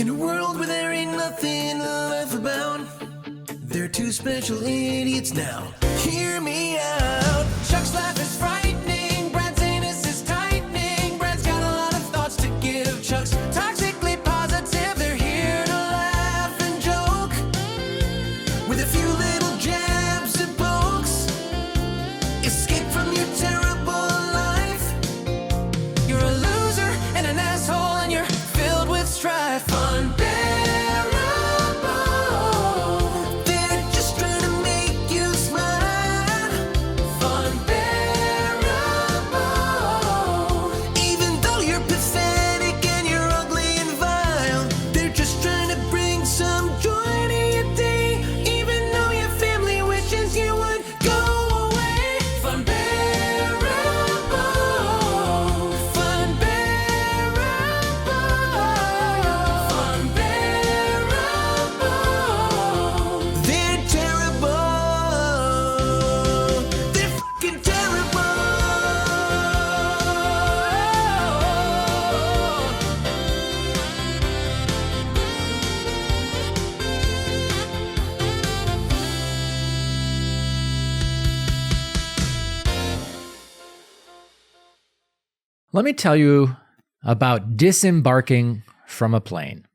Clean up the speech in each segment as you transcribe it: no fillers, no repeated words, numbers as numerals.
In a world where there ain't nothing to laugh about, they're two special idiots now. Hear me out. Chuck's laugh is frightening. Brad's anus is tightening. Brad's got a lot of thoughts to give. Chuck's toxically positive. They're here to laugh and joke with a few little jabs and pokes. Escape from your terrible life. You're a loser and an asshole and you're filled with strife. Funbearable. They're just trying to make you smile. Funbearable. Even though you're pathetic and you're ugly and vile, they're just trying to bring some joy to your day. Even though your family wishes you would go away. Funbearable. Funbearable. Funbearable. They're terrible. They're fucking terrible. Let me tell you about disembarking from a plane.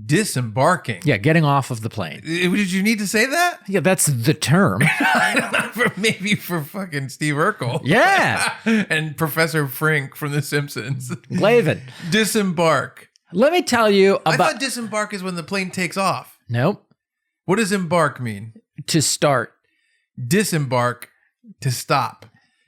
Disembarking. Yeah, getting off of the plane. Did you need to say that? Yeah, that's the term. I don't know, maybe for fucking Steve Urkel. Yeah. And Professor Frink from The Simpsons. Glavin. Disembark. Let me tell you I about... thought disembark is when the plane takes off. Nope. What does embark mean? To start. Disembark, to stop.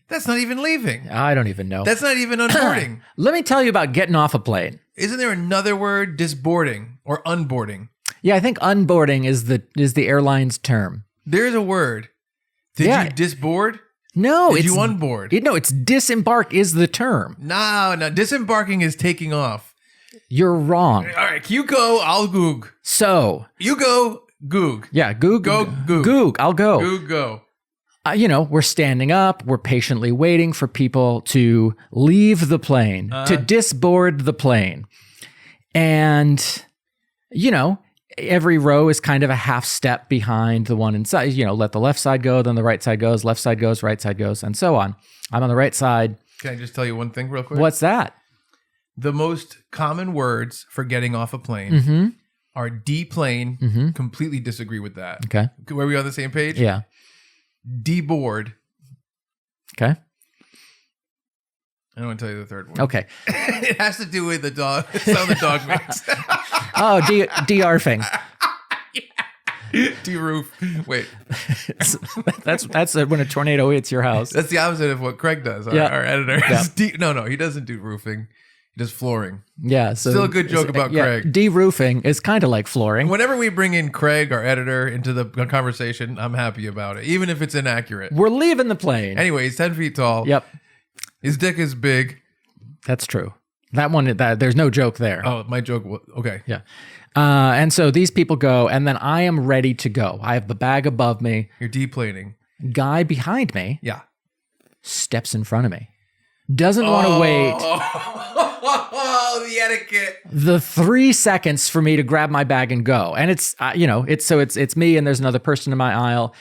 That's not even leaving. I don't even know. That's not even unboarding. Let me tell you about getting off a plane. Isn't there another word? Disboarding or unboarding. Yeah, I think unboarding is the airline's term. There's a word. Did Yeah. you disboard? No, Did it's you unboard? No, it's disembark is the term. No. Disembarking is taking off. You're wrong. All right, you go, I'll goog. So, You go, goog. yeah, goog. Go, goog. Goog, I'll go. Goog, go. We're standing up. We're patiently waiting for people to leave the plane, to disboard the plane. And, every row is kind of a half step behind the one inside. Let the left side go, then the right side goes, left side goes, right side goes, and so on. I'm on the right side. Can I just tell you one thing real quick? What's that? The most common words for getting off a plane are deplane. Completely disagree with that. Okay. Were we on the same page? Yeah. Deboard. Okay. I don't want to tell you the third one. Okay. It has to do with the dog. Sound the dog makes. Oh, de-arfing. De-roof. Wait. That's when a tornado hits your house. That's the opposite of what Craig does, our, Yeah. our editor. Yeah. No, he doesn't do roofing. He does flooring. Yeah. So Still a good joke about Craig. De-roofing is kind of like flooring. Whenever we bring in Craig, our editor, into the conversation, I'm happy about it, even if it's inaccurate. We're leaving the plane. Anyway, he's 10 feet tall. Yep. His dick is big. That's true. That one, there's no joke there. Oh, my joke. Okay. Yeah. And so these people go, and then I am ready to go. I have the bag above me. You're deplaning. Guy behind me Yeah. steps in front of me. Doesn't want to wait Oh, the etiquette. the 3 seconds for me to grab my bag and go. And it's me and there's another person in my aisle.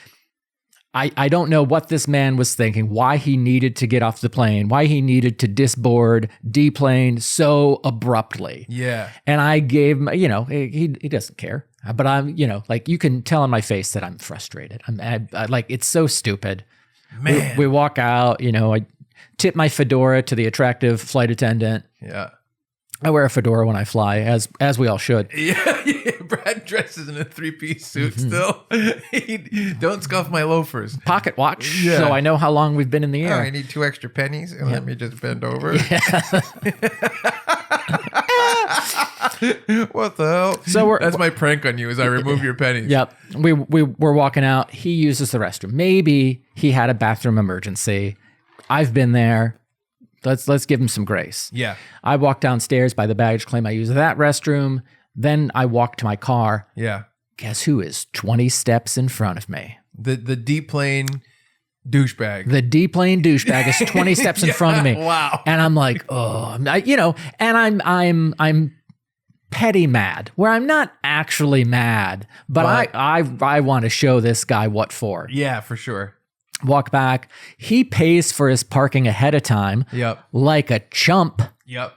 I don't know what this man was thinking, why he needed to get off the plane, why he needed to disboard, deplane so abruptly. Yeah. And I gave him, he doesn't care. But I'm, you can tell on my face that I'm frustrated. I like, it's so stupid. Man. We walk out, I tip my fedora to the attractive flight attendant. Yeah. I wear a fedora when I fly, as we all should. Yeah. Brad dresses in a 3-piece suit still. Don't scuff my loafers. Pocket watch, Yeah. so I know how long we've been in the Oh, air. I need 2 extra pennies and let me just bend over. What the hell? So that's my prank on you is I remove your pennies. Yep. We're walking out. He uses the restroom. Maybe he had a bathroom emergency. I've been there. Let's give him some grace. Yeah. I walk downstairs by the baggage claim. I use that restroom. Then I walk to my car. Yeah. Guess who is 20 steps in front of me? The deplane douchebag. The deplane douchebag is 20 steps in front of me. Wow. And I'm like, oh, and I'm petty mad, where I'm not actually mad, but I want to show this guy what for. Yeah, for sure. Walk back. He pays for his parking ahead of time. Yep. Like a chump. Yep.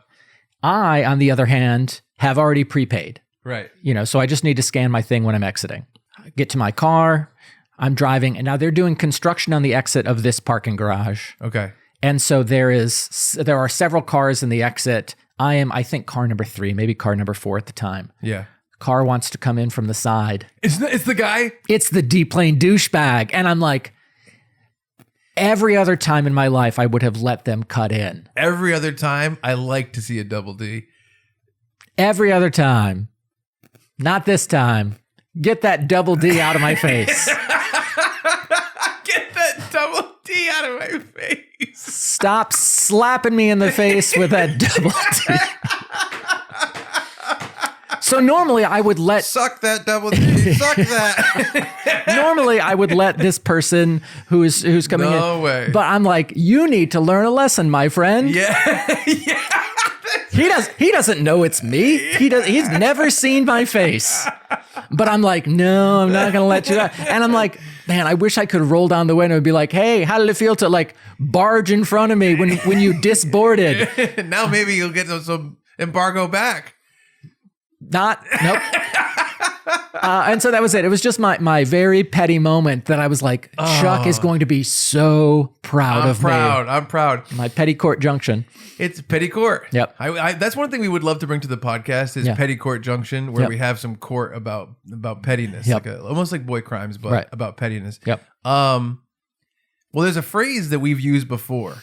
I, on the other hand, have already prepaid. Right. So I just need to scan my thing when I'm exiting. I get to my car. I'm driving, and now they're doing construction on the exit of this parking garage. Okay. And so there are several cars in the exit. I am, I think, car number 3, maybe car number 4 at the time. Yeah. Car wants to come in from the side. It's the guy? It's the D-plane douchebag. And I'm like, every other time in my life, I would have let them cut in. Every other time, I like to see a double D. Every other time. Not this time. Get that double D out of my face. Get that double D out of my face. Stop slapping me in the face with that double D. So normally I would let... Suck that double D. Suck that. Normally I would let this person who's coming in. No way. But I'm like, you need to learn a lesson, my friend. Yeah. Yeah. He doesn't know it's me. He's never seen my face. But I'm like, no, I'm not gonna let you out. And I'm like, man, I wish I could roll down the window and be like, hey, how did it feel to like barge in front of me when you disboarded? Now maybe you'll get some embargo back. Nope. And so that was it. It was just my very petty moment that I was like, Chuck is going to be so proud of me. I'm proud. My petty court junction. It's petty court. Yep. That's one thing we would love to bring to the podcast is petty court junction, where we have some court about pettiness, Yep. like almost like boy crimes, but Right. about pettiness. Yep. Well, there's a phrase that we've used before,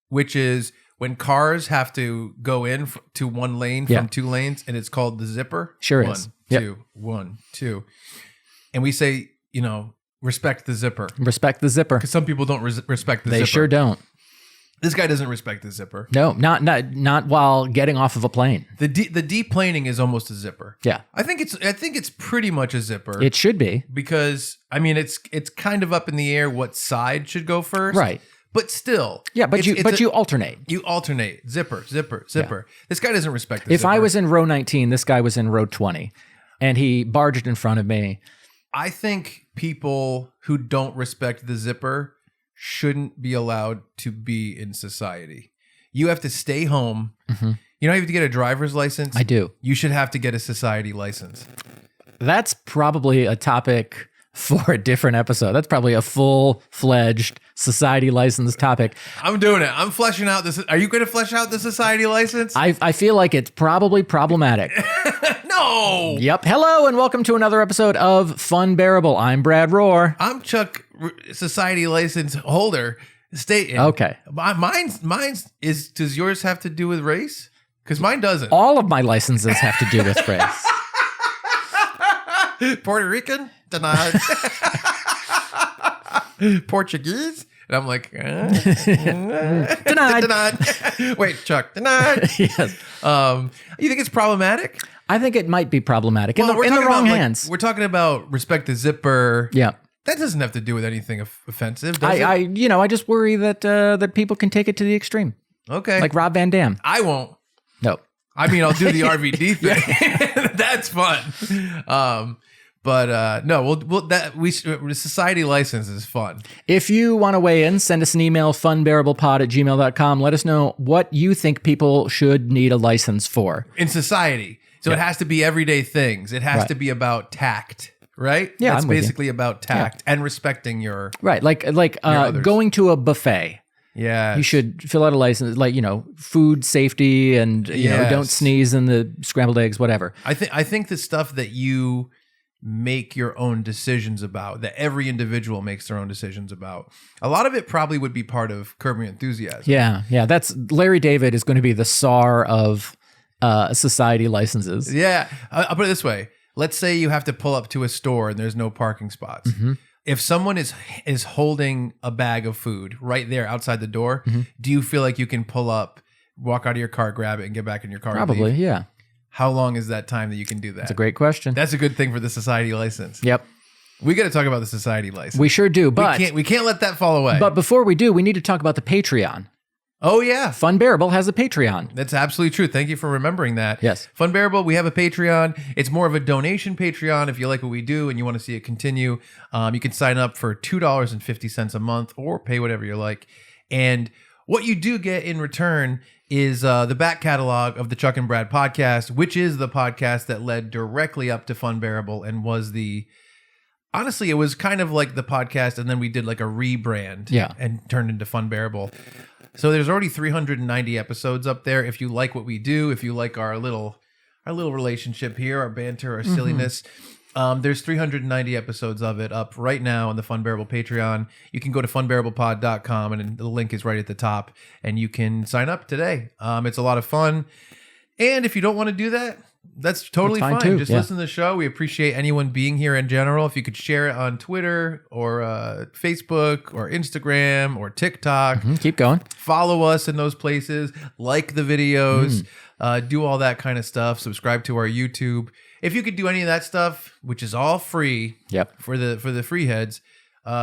which is when cars have to go in to one lane Yeah. from 2 lanes, and it's called the zipper. Sure One, is. Yep. 2, 1, 2, and we say, respect the zipper, Respect the zipper. because some people don't respect the They zipper. sure don't. This guy doesn't respect the zipper. No, not while getting off of a plane. The deplaning is almost a zipper. Yeah. I think it's pretty much a zipper. It should be. Because it's kind of up in the air what side should go first. Right. But still. Yeah, but you alternate. You alternate. Zipper. This guy doesn't respect the If zipper. I was in row 19, this guy was in row 20, and he barged in front of me. I think people who don't respect the zipper shouldn't be allowed to be in society. You have to stay home. Mm-hmm. You have to get a driver's license. I do. You should have to get a society license. That's probably a topic for a different episode. That's probably a full-fledged society license topic. I'm doing it. I'm fleshing out this. Are you going to flesh out the society license? I feel like it's probably problematic. No. Yep. Hello and welcome to another episode of Funbearable. I'm Brad Rohr. I'm Chuck, society license holder. Stating. Okay. Mine's is. Does yours have to do with race? Because mine doesn't. All of my licenses have to do with race. Puerto Rican denied. Portuguese. And I'm like, Denied. denied. Wait, Chuck, denied. Yes. You think it's problematic? I think it might be problematic in the talking wrong about, hands. We're talking about respect the zipper. Yeah. That doesn't have to do with anything offensive, does it? I just worry that people can take it to the extreme, Okay. like Rob Van Dam. I won't. No. I mean, I'll do the RVD thing. That's fun. But no, society license is fun. If you want to weigh in, send us an email, funbearablepod@gmail.com. Let us know what you think people should need a license for. In society. So it has to be everyday things. It has Right. to be about tact, right? Yeah, That's I'm with you. basically about tact and respecting your... Right, like others. going to a buffet. Yeah. You should fill out a license, like, food safety and, Yes. don't sneeze in the scrambled eggs, whatever. I think the stuff that you make your own decisions about, that every individual makes their own decisions about, a lot of it probably would be part of Curb Your Enthusiasm. Yeah. That's Larry David is going to be the czar of society licenses. Yeah. I'll put it this way. Let's say you have to pull up to a store and there's no parking spots. Mm-hmm. If someone is holding a bag of food right there outside the door, Mm-hmm. do you feel like you can pull up, walk out of your car, grab it, and get back in your car? and Probably, leave? yeah. How long is that time that you can do that? That's a great question. That's a good thing for the society license. Yep. We got to talk about the society license. We sure do, but we can't let that fall away. But before we do, we need to talk about the Patreon. Oh, yeah. Funbearable has a Patreon. That's absolutely true. Thank you for remembering that. Yes. Funbearable, we have a Patreon. It's more of a donation Patreon. If you like what we do and you want to see it continue, you can sign up for $2.50 a month or pay whatever you like. And what you do get in return is the back catalog of the Chuck and Brad podcast, which is the podcast that led directly up to Funbearable and was honestly, it was kind of like the podcast, and then we did like a rebrand and turned into Funbearable. So there's already 390 episodes up there. If you like what we do, if you like our little relationship here, our banter, our silliness, there's 390 episodes of it up right now on the Funbearable Patreon. You can go to funbearablepod.com, and the link is right at the top, and you can sign up today. It's a lot of fun. And if you don't want to do that, that's totally fine. Too. Just listen to the show. We appreciate anyone being here in general. If you could share it on Twitter or Facebook or Instagram or TikTok. Keep going. Follow us in those places. Like the videos. Do all that kind of stuff. Subscribe to our YouTube. If you could do any of that stuff, which is all free for the free heads,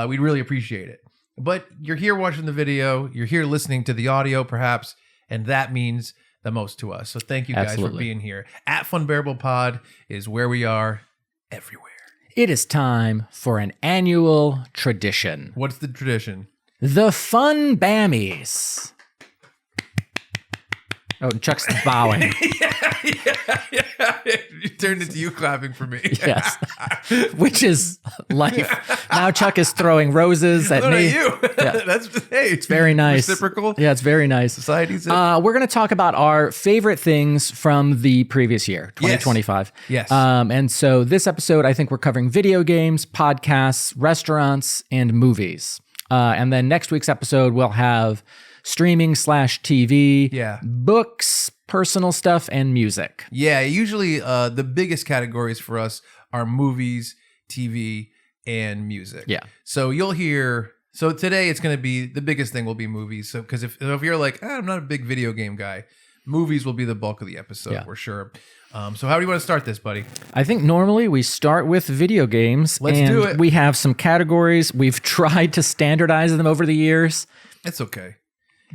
we'd really appreciate it. But you're here watching the video. You're here listening to the audio, perhaps, and that means the most to us. So thank you guys for being here. At Funbearable Pod is where we are everywhere. It is time for an annual tradition. What's the tradition? The Funbammies. Oh, Chuck's bowing. yeah. You turned into you clapping for me. Yes. Which is life. Now Chuck is throwing roses at me. At you. Yeah. It's very nice. Reciprocal. Yeah, it's very nice. Society's we're going to talk about our favorite things from the previous year, 2025. Yes. And so this episode, I think we're covering video games, podcasts, restaurants, and movies. And then next week's episode, we'll have streaming/TV, books, personal stuff, and music. Yeah, usually the biggest categories for us are movies, TV, and music. Yeah. So you'll hear. So today it's going to be the biggest thing will be movies. So because if you're like, I'm not a big video game guy, movies will be the bulk of the episode. We're sure. So how do you want to start this, buddy? I think normally we start with video games. Let's do it. We have some categories. We've tried to standardize them over the years. It's okay.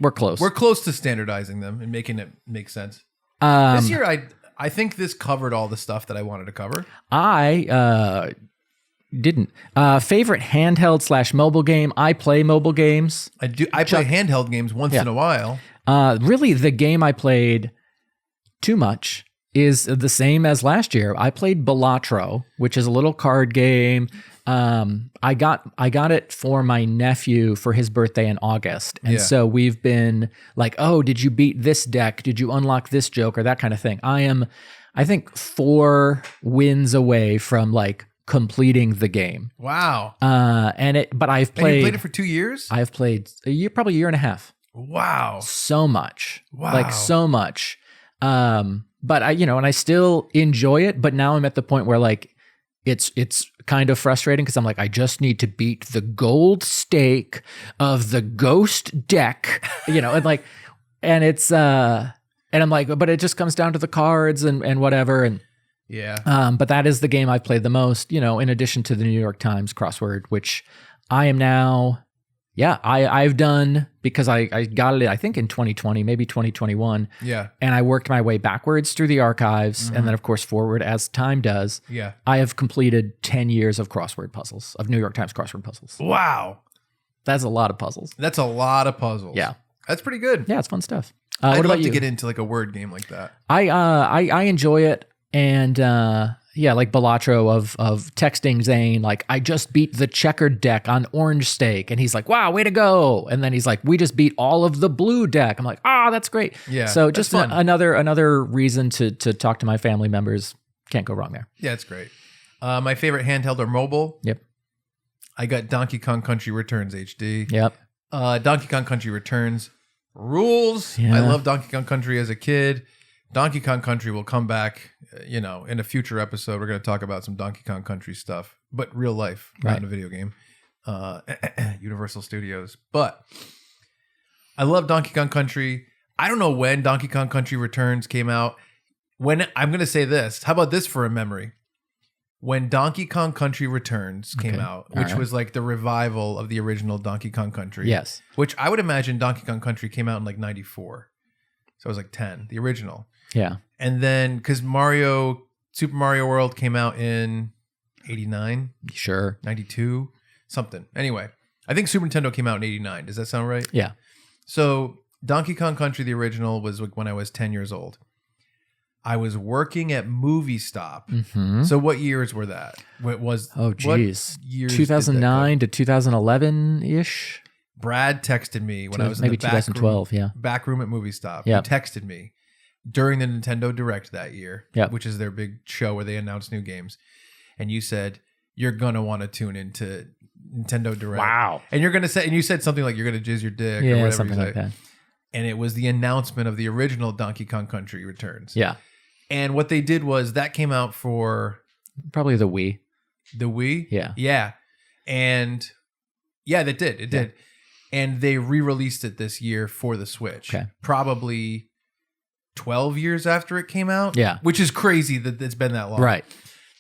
We're close. We're close to standardizing them and making it make sense. This year, I think this covered all the stuff that I wanted to cover. I didn't. Favorite handheld/mobile game. I play mobile games. I do. I play handheld games once in a while. Really, the game I played too much is the same as last year. I played Balatro, which is a little card game. I got it for my nephew for his birthday in August. And so we've been like, oh, did you beat this deck? Did you unlock this joker? That kind of thing. I think 4 wins away from like completing the game. Wow. But I've played. And you played it for 2 years? I've played probably a year and a half. Wow. So much. Wow. Like so much. But and I still enjoy it, but now I'm at the point where like it's kind of frustrating because I'm like, I just need to beat the gold stake of the ghost deck, and it's and I'm like, but it just comes down to the cards and whatever. And but that is the game I've played the most, in addition to the New York Times crossword, which I am now. Yeah, I've done because I got it, I think in 2020, maybe 2021. Yeah. And I worked my way backwards through the archives and then, of course, forward as time does. Yeah. I have completed 10 years of crossword puzzles, of New York Times crossword puzzles. Wow. That's a lot of puzzles. That's a lot of puzzles. Yeah. That's pretty good. Yeah, it's fun stuff. I'd what about love you? to get into like a word game like that. I enjoy it. And like Balatro of texting Zane, like, I just beat the checkered deck on orange stake. And he's like, wow, way to go. And then he's like, we just beat all of the blue deck. I'm like, that's great. Yeah. So just another reason to talk to my family members. Can't go wrong there. Yeah, it's great. My favorite handheld or mobile. Yep. I got Donkey Kong Country Returns HD. Yep. Donkey Kong Country Returns rules. Yeah. I love Donkey Kong Country as a kid. Donkey Kong Country will come back, in a future episode. We're going to talk about some Donkey Kong Country stuff, but real life, not in a video game. Universal Studios. But I love Donkey Kong Country. I don't know when Donkey Kong Country Returns came out. I'm going to say this. How about this for a memory? when Donkey Kong Country Returns came Okay. out, All which right. was like the revival of the original Donkey Kong Country. Yes. Which I would imagine Donkey Kong Country came out in like 94. So I was like 10, the original. Yeah. And then because Super Mario World came out in 89, Sure. 92, something. Anyway, I think Super Nintendo came out in 89. Does that sound right? Yeah. So Donkey Kong Country, the original, was when I was 10 years old. I was working at Movie Stop. Hmm. So what years were that? What was? Oh, what geez. years did that 2009 to 2011 ish. go? Brad texted me when I was Maybe in the back 2012. Yeah. back room at Movie Stop. Yep. He texted me during the Nintendo Direct that year, Yep. which is their big show where they announce new games. And you said you're gonna want to tune into Nintendo Direct. Wow. And you're gonna say, and you said something like you're gonna jizz your dick or Yeah. whatever. Something you like said. that. And it was the announcement of the original Donkey Kong Country Returns. Yeah. And what they did was that came out for Probably the Wii. the Wii. Yeah. Yeah. And yeah, that did. It did. And they re-released it this year for the Switch. Okay. Probably 12 years after it came out. Yeah. Which is crazy that it's been that long. Right.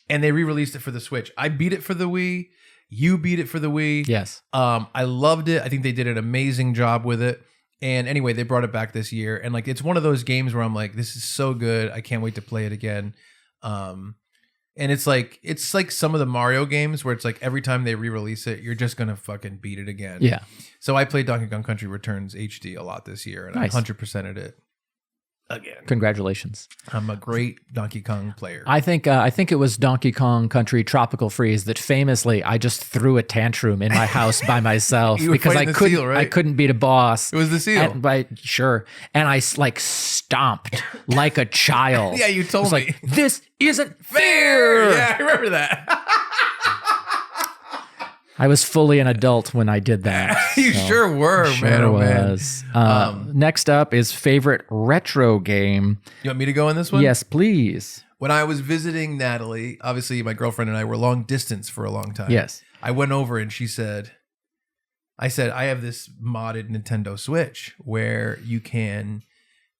And they re-released it for the Switch. I beat it for the Wii. You beat it for the Wii. Yes. I loved it. I think they did an amazing job with it. And anyway, they brought it back this year. And like, it's one of those games where I'm like, this is so good. I can't wait to play it again. And it's like some of the Mario games where it's like every time they re-release it, you're just going to fucking beat it again. Yeah. So I played Donkey Kong Country Returns HD a lot this year, and Nice. I 100%ed it again. Congratulations. I'm a great Donkey Kong player. I think it was Donkey Kong Country Tropical Freeze that famously I just threw a tantrum in my house by myself You were because I fighting the couldn't seal, right? I couldn't beat a boss. It was the seal. And I like stomped like a child. Yeah, you told I was me. like, this isn't fair. Yeah, I remember that. I was fully an adult when I did that. You so- sure were, Sure man. Oh, man. was. Next up is favorite retro game. You want me to go on this one? Yes, please. When I was visiting Natalie, obviously my girlfriend and I were long distance for a long time. Yes. I went over and she said, I have this modded Nintendo Switch where you can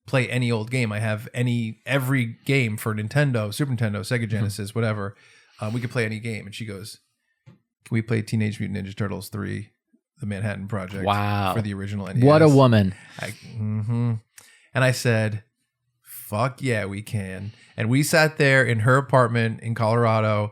play any old game. I have every game for Nintendo, Super Nintendo, Sega Genesis, whatever. We could play any game. And she goes, can we play Teenage Mutant Ninja Turtles 3, The Manhattan Project? Wow. For the original NES. What a woman. And I said, fuck yeah, we can. And we sat there in her apartment in Colorado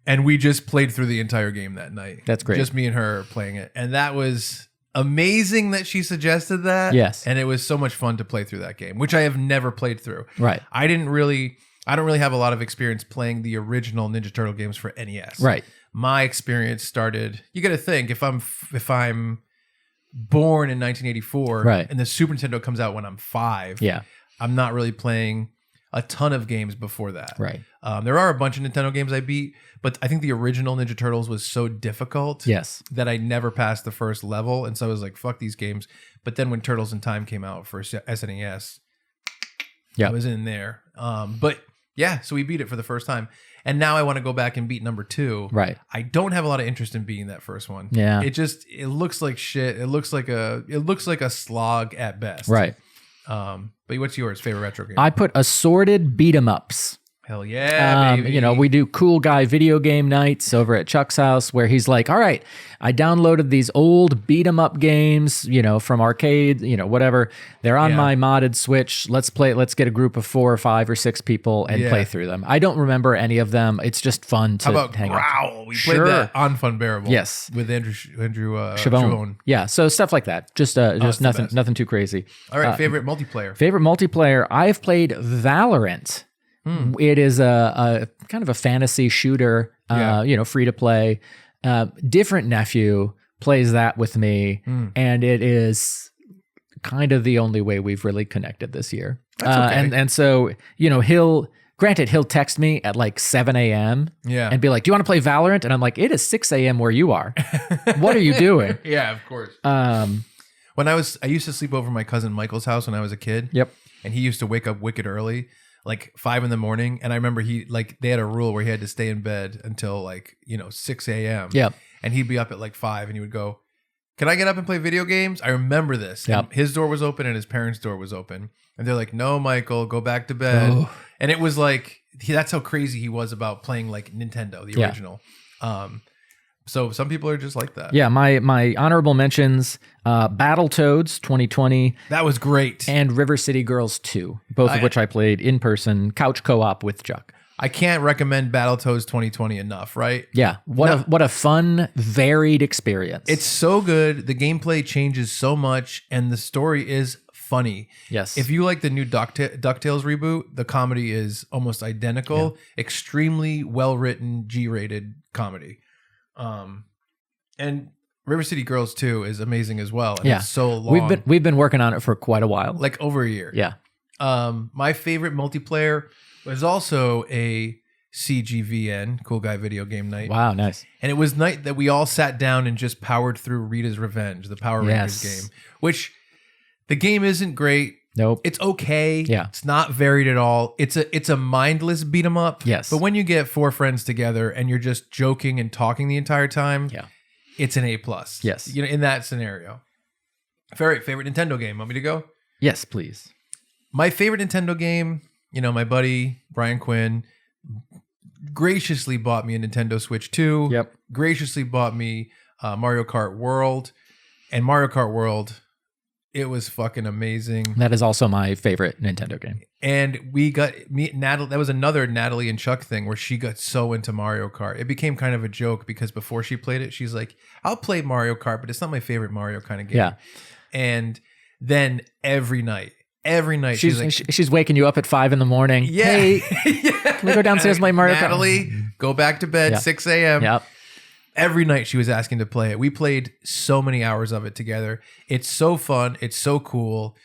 and we just played through the entire game that night. That's great. Just me and her playing it. And that was amazing that she suggested that. Yes. And it was so much fun to play through that game, which I have never played through. Right. I don't really have a lot of experience playing the original Ninja Turtle games for NES. Right. My experience started, you got to think, if I'm born in 1984 Right. and the Super Nintendo comes out when I'm 5, Yeah. I'm not really playing a ton of games before that. Right. There are a bunch of Nintendo games I beat, but I think the original Ninja Turtles was so difficult Yes. that I never passed the first level. And so I was like, fuck these games. But then when Turtles in Time came out for SNES, Yeah. I was in there. But yeah, so we beat it for the first time. And now I want to go back and beat number 2. Right. I don't have a lot of interest in beating that first one. Yeah. It looks like shit. It looks like a slog at best. Right. But what's yours? Favorite retro game? I put assorted beat 'em ups. Hell yeah, baby. We do cool guy video game nights over at Chuck's house where he's like, all right, I downloaded these old beat 'em up games, from arcade, whatever. They're on Yeah. my modded Switch. Let's get a group of 4 or 5 or 6 people and Yeah. play through them. I don't remember any of them. It's just fun to How about hang out. Growl? We Sure. played that on Funbearable. Yes. With Andrew Chavone. Yeah, so stuff like that. Just the nothing best. nothing too crazy. All right, favorite multiplayer. Favorite multiplayer, I've played Valorant. It is a kind of a fantasy shooter, free to play. Different nephew plays that with me, and it is kind of the only way we've really connected this year. That's okay. And so, he'll text me at like 7 a.m. Yeah. and be like, do you want to play Valorant? And I'm like, it is 6 a.m. where you are. What are you doing? Yeah, of course. When I used to sleep over my cousin Michael's house when I was a kid. Yep. And he used to wake up wicked early, like 5 a.m. And I remember they had a rule where he had to stay in bed until 6 a.m. Yep. And he'd be up at like 5 and he would go, can I get up and play video games? I remember this. Yep. And his door was open and his parents' door was open. And they're like, no, Michael, go back to bed. Oh. And it was like that's how crazy he was about playing like Nintendo, the original. So some people are just like that. Yeah, my honorable mentions, Battletoads 2020. That was great. And River City Girls 2, both of which I played in person, couch co-op with Chuck. I can't recommend Battletoads 2020 enough, right? Yeah. What a fun, varied experience. It's so good. The gameplay changes so much and the story is funny. Yes. If you like the new DuckTales reboot, the comedy is almost identical. Yeah. Extremely well-written, G-rated comedy. And River City Girls 2 is amazing as well. And it's so long. We've been working on it for quite a while. Like over a year. Yeah. My favorite multiplayer was also a CGVN, Cool Guy Video Game Night. Wow, nice. And it was night that we all sat down and just powered through Rita's Revenge, the Power Rangers game, which the game isn't great. Nope. It's okay. Yeah. It's not varied at all. It's a mindless beat 'em up. Yes. But when you get 4 friends together and you're just joking and talking the entire time, it's an A+. Yes. You know, in that scenario. Favorite Nintendo game. Want me to go? Yes, please. My favorite Nintendo game, you know, my buddy Brian Quinn graciously bought me a Nintendo Switch 2. Yep. Graciously bought me Mario Kart World. And Mario Kart World, it was fucking amazing. That is also my favorite Nintendo game. And we got Natalie. That was another Natalie and Chuck thing where she got so into Mario Kart. It became kind of a joke because before she played it, she's like, "I'll play Mario Kart, but it's not my favorite Mario kind of game." Yeah. And then every night she's waking you up at 5 a.m. Yeah. Hey, can we go downstairs and play Mario Kart? Natalie, go back to bed 6 a.m. Yep. Every night she was asking to play it. We played so many hours of it together. It's so fun. It's so cool.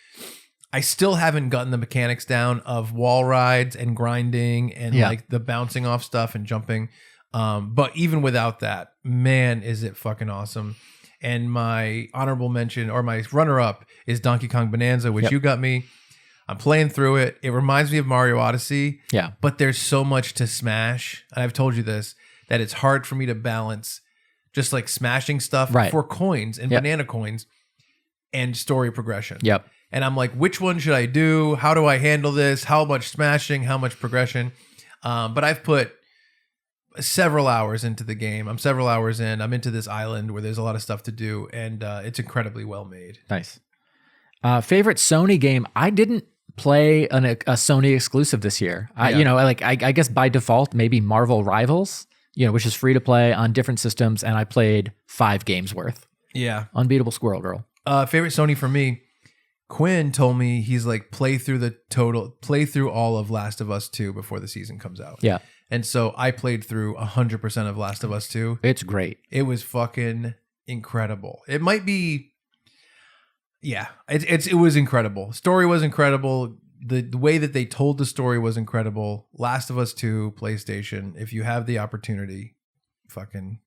I still haven't gotten the mechanics down of wall rides and grinding and like the bouncing off stuff and jumping. But even without that, man, is it fucking awesome. And my honorable mention or my runner-up is Donkey Kong Bonanza, which you got me. I'm playing through it. It reminds me of Mario Odyssey. Yeah. But there's so much to smash. And I've told you this, that it's hard for me to balance just like smashing stuff for coins and banana coins and story progression. Yep. And I'm like, which one should I do? How do I handle this? How much smashing? How much progression? But I've put several hours into the game. I'm several hours in. I'm into this island where there's a lot of stuff to do, and it's incredibly well made. Nice. Favorite Sony game? I didn't play a Sony exclusive this year. I guess by default, maybe Marvel Rivals, which is free to play on different systems, and I played 5 games worth. Yeah. Unbeatable Squirrel Girl. Favorite Sony for me, Quinn told me he's like play through all of Last of Us 2 before the season comes out. Yeah. And so I played through 100% of Last of Us 2. It's great. It was fucking incredible. It might be, it was incredible. Story was incredible. The way that they told the story was incredible. Last of Us 2, PlayStation. If you have the opportunity, fucking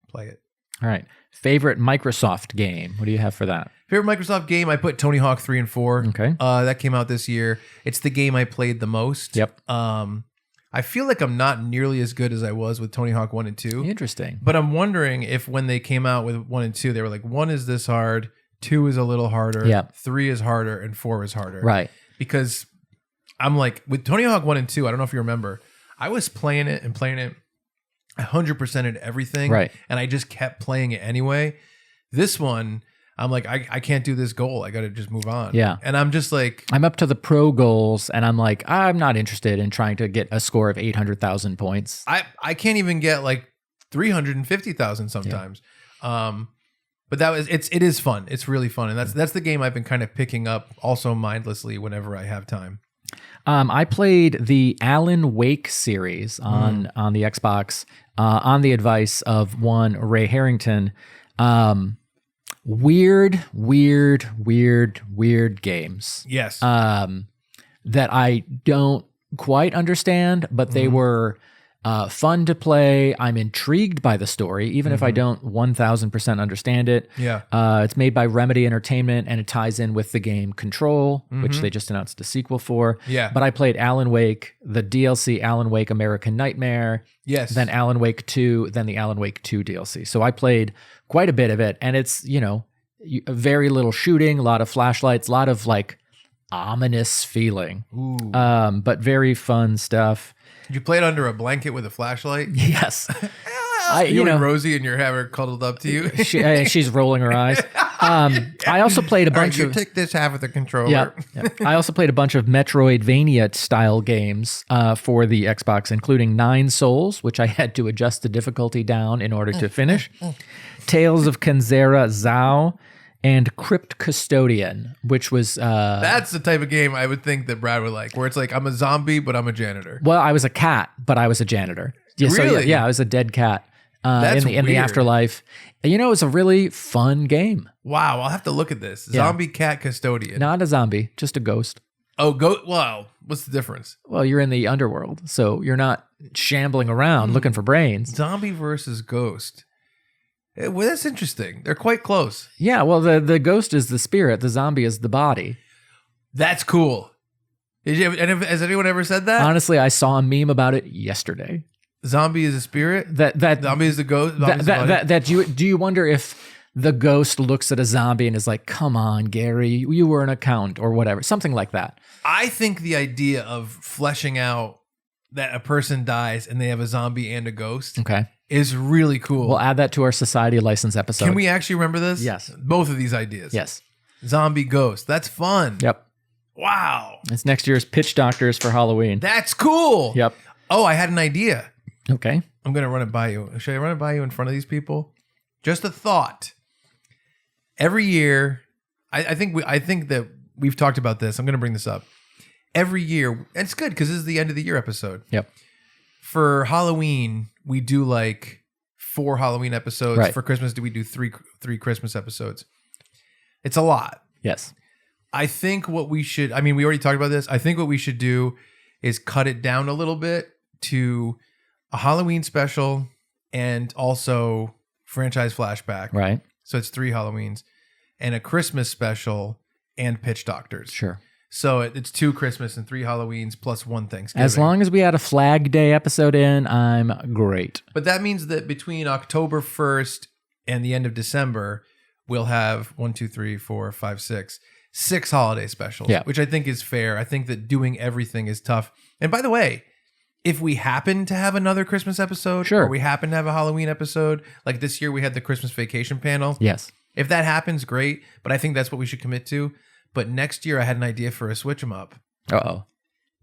play it. All right. Favorite Microsoft game? What do you have for that? Favorite Microsoft game? I put Tony Hawk 3 and 4. Okay. That came out this year. It's the game I played the most. Yep. I feel like I'm not nearly as good as I was with Tony Hawk 1 and 2. Interesting. But I'm wondering if when they came out with 1 and 2, they were like, 1 is this hard, 2 is a little harder, Yep. 3 is harder, and 4 is harder. Right. Because I'm like, with Tony Hawk 1 and 2, I don't know if you remember, I was playing it. 100%ed everything. Right. And I just kept playing it anyway. This one, I'm like, I can't do this goal. I got to just move on. Yeah. And I'm just like, I'm up to the pro goals and I'm like, I'm not interested in trying to get a score of 800,000 points. I can't even get like 350,000 sometimes. Yeah. But it is fun. It's really fun. And that's the game I've been kind of picking up also mindlessly whenever I have time. I played the Alan Wake series on the Xbox on the advice of one Ray Harrington. Weird games. Yes. That I don't quite understand, but they were fun to play. I'm intrigued by the story, even if I don't 1000% understand it. Yeah. It's made by Remedy Entertainment, and it ties in with the game Control, which they just announced a sequel for. Yeah. But I played Alan Wake, the DLC Alan Wake American Nightmare. Yes. Then Alan Wake 2, then the Alan Wake 2 DLC. So I played quite a bit of it, and it's, very little shooting, a lot of flashlights, a lot of like ominous feeling. Ooh. But very fun stuff. Did you play it under a blanket with a flashlight? Yes. You and Rosie and your hammer cuddled up to you. She's rolling her eyes. I also played a bunch you of. take this half of the controller. Yeah. I also played a bunch of Metroidvania style games for the Xbox, including Nine Souls, which I had to adjust the difficulty down in order to finish. Tales of Kanzera Zao and Crypt Custodian, which was That's the type of game I would think that Brad would like, where it's like I'm a zombie, but I'm a janitor. well, I was a cat, but I was a janitor. Yeah, so Really? yeah, I was a dead cat That's in the weird. afterlife. You know, it was a really fun game. Wow, I'll have to look at this. Yeah. Zombie cat custodian. Not a zombie, just a ghost. Oh, go. Wow, what's the difference? Well, you're in the underworld, so you're not shambling around looking for brains. Zombie versus ghost. Well, that's interesting. They're quite close. Yeah, well, the ghost is the spirit, the zombie is the body. That's cool. Has anyone ever said that? Honestly, I saw a meme about it yesterday. Zombie is a spirit. That Zombie is the ghost. Zombie is the body? that do you wonder if the ghost looks at a zombie and is like, "Come on, Gary, you were an accountant or whatever," something like that. I think the idea of fleshing out that a person dies and they have a zombie and a ghost Okay, is really cool. we'll add that to our society license episode. Can we actually remember this? Yes. Both of these ideas. Yes. Zombie ghost. That's fun. Yep. Wow. It's next year's Pitch Doctors for Halloween. That's cool. Yep. Oh, I had an idea. Okay. I'm going to run it by you. Should I run it by you in front of these people? Just a thought. Every year, I think that we've talked about this. I'm going to bring this up. Every year, and it's good because this is the end of the year episode. Yep. For Halloween, we do like 4 Halloween episodes. Right. For Christmas, we do three Christmas episodes. It's a lot. Yes. I think what we should, I mean, we already talked about this. I think what we should do is cut it down a little bit to a Halloween special and also franchise flashback. Right. So it's 3 Halloweens and a Christmas special and Pitch Doctors. Sure. So it's 2 Christmas and 3 Halloweens plus 1 Thanksgiving. As long as we had a Flag Day episode in, I'm great. But that means that between October 1st and the end of December, we'll have 6 holiday specials, Yeah. which I think is fair. I think that doing everything is tough. And by the way, if we happen to have another Christmas episode, Sure. or we happen to have a Halloween episode, like this year we had the Christmas Vacation panel. Yes. If that happens, great. But I think that's what we should commit to. But next year I had an idea for a switch 'em up. Uh-oh.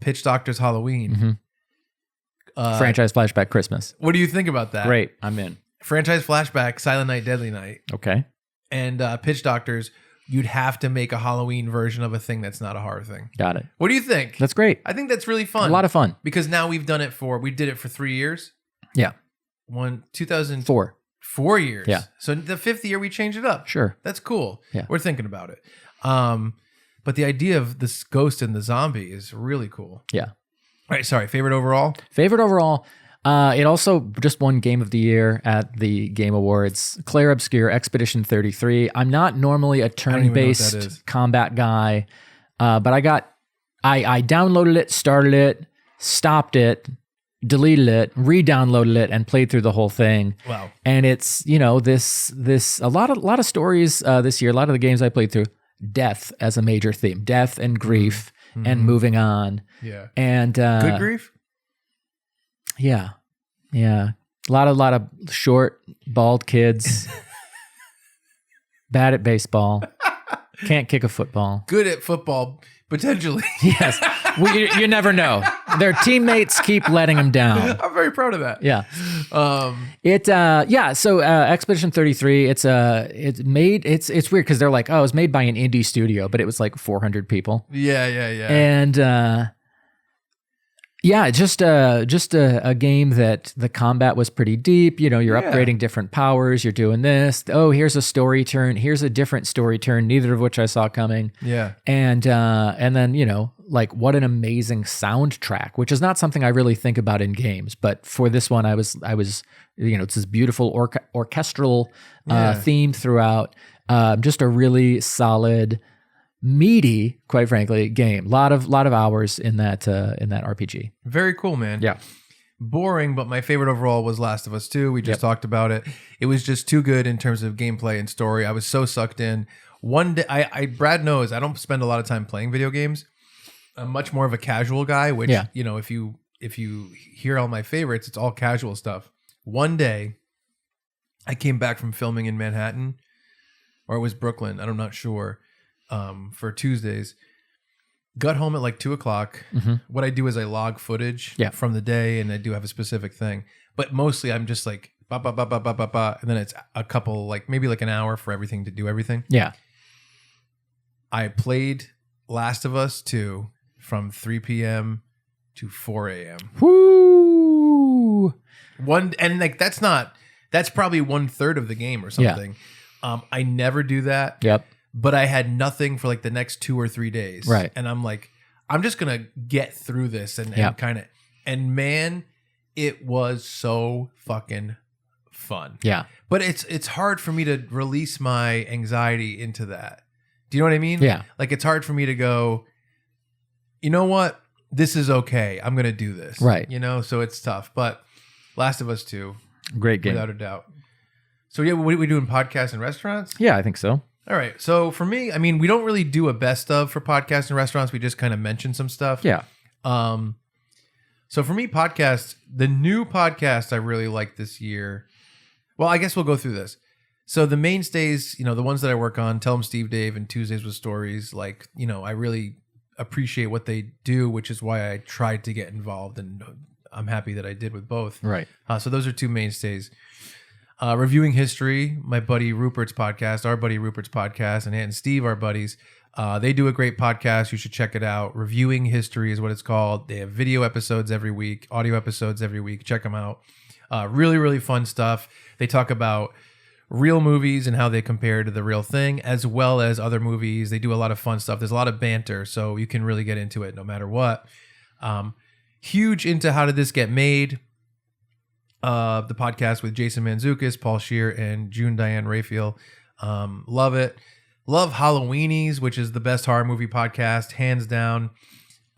Pitch Doctors Halloween. Mhm. Franchise flashback Christmas. What do you think about that? Great. I'm in. Franchise flashback, Silent Night, Deadly Night. Okay. And Pitch Doctors, you'd have to make a Halloween version of a thing that's not a horror thing. Got it. What do you think? That's great. I think that's really fun. A lot of fun. Because now we did it for 3 years. Yeah. 2004 4. years. Yeah. So the 5th year we changed it up. Sure. That's cool. Yeah. We're thinking about it. But the idea of this ghost and the zombie is really cool. Yeah. All right. Sorry. Favorite overall? Favorite overall. It also just won Game of the Year at the Game Awards. Claire Obscure Expedition 33. I'm not normally a even know what that is. turn-based combat guy, but I downloaded it, started it, stopped it, deleted it, re-downloaded it, and played through the whole thing. Wow. And it's, this a lot of stories this year. A lot of the games I played through, death as a major theme, death and grief, and moving on. Yeah. And Good grief? yeah. A lot of short, bald kids. Bad at baseball. Can't kick a football. Good at football, potentially. Yes. You never know. Their teammates keep letting them down. I'm very proud of that. Yeah. Um, So Expedition 33, it's weird because they're like, oh, it was made by an indie studio, but it was like 400 people. yeah. And just a game that the combat was pretty deep. You're upgrading different powers. You're doing this. Oh, here's a story turn. Here's a different story turn. Neither of which I saw coming. Yeah. And then like what an amazing soundtrack, which is not something I really think about in games. But for this one, I was it's this beautiful orchestral theme throughout. Just a really solid, meaty, quite frankly, game. Lot of hours in that RPG. Very cool, man. Yeah. Boring, but my favorite overall was Last of Us 2. We just talked about it. It was just too good in terms of gameplay and story. I was so sucked in. One day, Brad knows I don't spend a lot of time playing video games. I'm much more of a casual guy, which, you know, if you hear all my favorites, it's all casual stuff. One day, I came back from filming in Manhattan, or it was Brooklyn, I'm not sure, for Tuesdays. Got home at like 2:00. Mm-hmm. What I do is I log footage from the day, and I do have a specific thing. But mostly I'm just like, ba, ba, ba, ba, ba, ba, ba, and then it's a couple, like maybe like an hour for everything to do everything. Yeah. I played Last of Us 2 from 3 p.m. to 4 a.m. Woo! And like that's probably 1/3 of the game or something. I never do that. Yep. But I had nothing for like the next 2 or 3 days. Right. And I'm like, I'm just gonna get through this and kind of, and man, it was so fucking fun. Yeah. But it's hard for me to release my anxiety into that. Do you know what I mean? Yeah. Like it's hard for me to go, you know what? This is okay. I'm gonna do this. Right. You know, so it's tough. But Last of Us 2, Great game. without a doubt. So yeah, what are we doing? Podcasts and restaurants? Yeah, I think so. All right. So for me, I mean, we don't really do a best of for podcasts and restaurants. We just kind of mention some stuff. Yeah. So for me, podcasts, the new podcast I really like this year. Well, I guess we'll go through this. So the mainstays, you know, the ones that I work on, Tell 'em Steve Dave and Tuesdays with Stories, like, you know, I really appreciate what they do, which is why I tried to get involved, and I'm happy that I did with both. Right. So those are two mainstays. Reviewing History, my buddy Rupert's podcast, our buddy Rupert's podcast, and Ant and Steve, our buddies. They do a great podcast. You should check it out. Reviewing History is what it's called. They have video episodes every week, audio episodes every week. Check them out. Really, really fun stuff. They talk about real movies and how they compare to the real thing, as well as other movies. They do a lot of fun stuff. There's a lot of banter, so you can really get into it no matter what. Huge into How Did This Get Made? The podcast with Jason Mantzoukas, Paul Scheer, and June Diane Raphael. Love it. Love Halloweenies, which is the best horror movie podcast, hands down.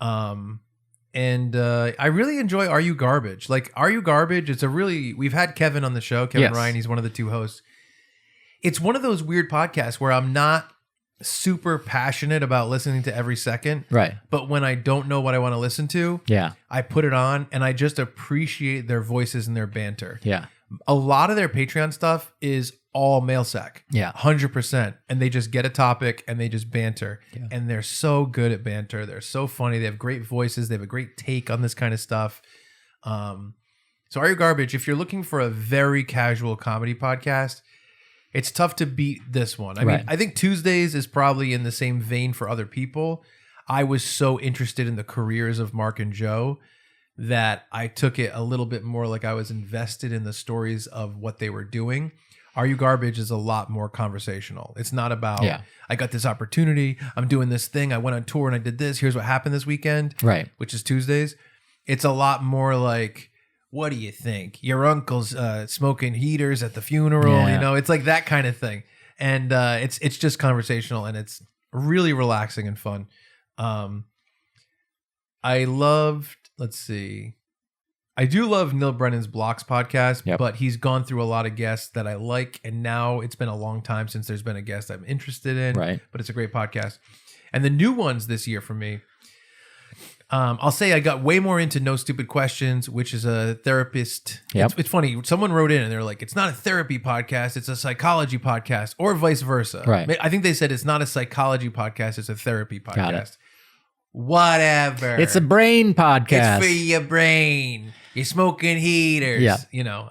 And I really enjoy Are You Garbage? Like, Are You Garbage? We've had Kevin on the show, Kevin Ryan. He's one of the two hosts. It's one of those weird podcasts where I'm not super passionate about listening to every second. Right. But when I don't know what I want to listen to, I put it on and I just appreciate their voices and their banter. Yeah. A lot of their Patreon stuff is all mail sack. Yeah. 100%. And they just get a topic and they just banter. Yeah. And they're so good at banter. They're so funny. They have great voices. They have a great take on this kind of stuff. So Are You Garbage? If you're looking for a very casual comedy podcast, it's tough to beat this one. I mean, I think Tuesdays is probably in the same vein for other people. I was so interested in the careers of Mark and Joe that I took it a little bit more like I was invested in the stories of what they were doing. Are You Garbage is a lot more conversational. It's not about, I got this opportunity, I'm doing this thing, I went on tour and I did this, here's what happened this weekend, which is Tuesdays. It's a lot more like, what do you think? Your uncle's smoking heaters at the funeral, you know, it's like that kind of thing. And it's just conversational and it's really relaxing and fun. I loved, I do love Neil Brennan's Blocks podcast, but he's gone through a lot of guests that I like. And now it's been a long time since there's been a guest I'm interested in, but it's a great podcast. And the new ones this year for me, I'll say I got way more into No Stupid Questions, which is a therapist. It's funny. Someone wrote in and they're like, it's not a therapy podcast. It's a psychology podcast, or vice versa. I think they said it's not a psychology podcast. It's a therapy podcast. Whatever. It's a brain podcast. It's for your brain. You're smoking heaters. You know,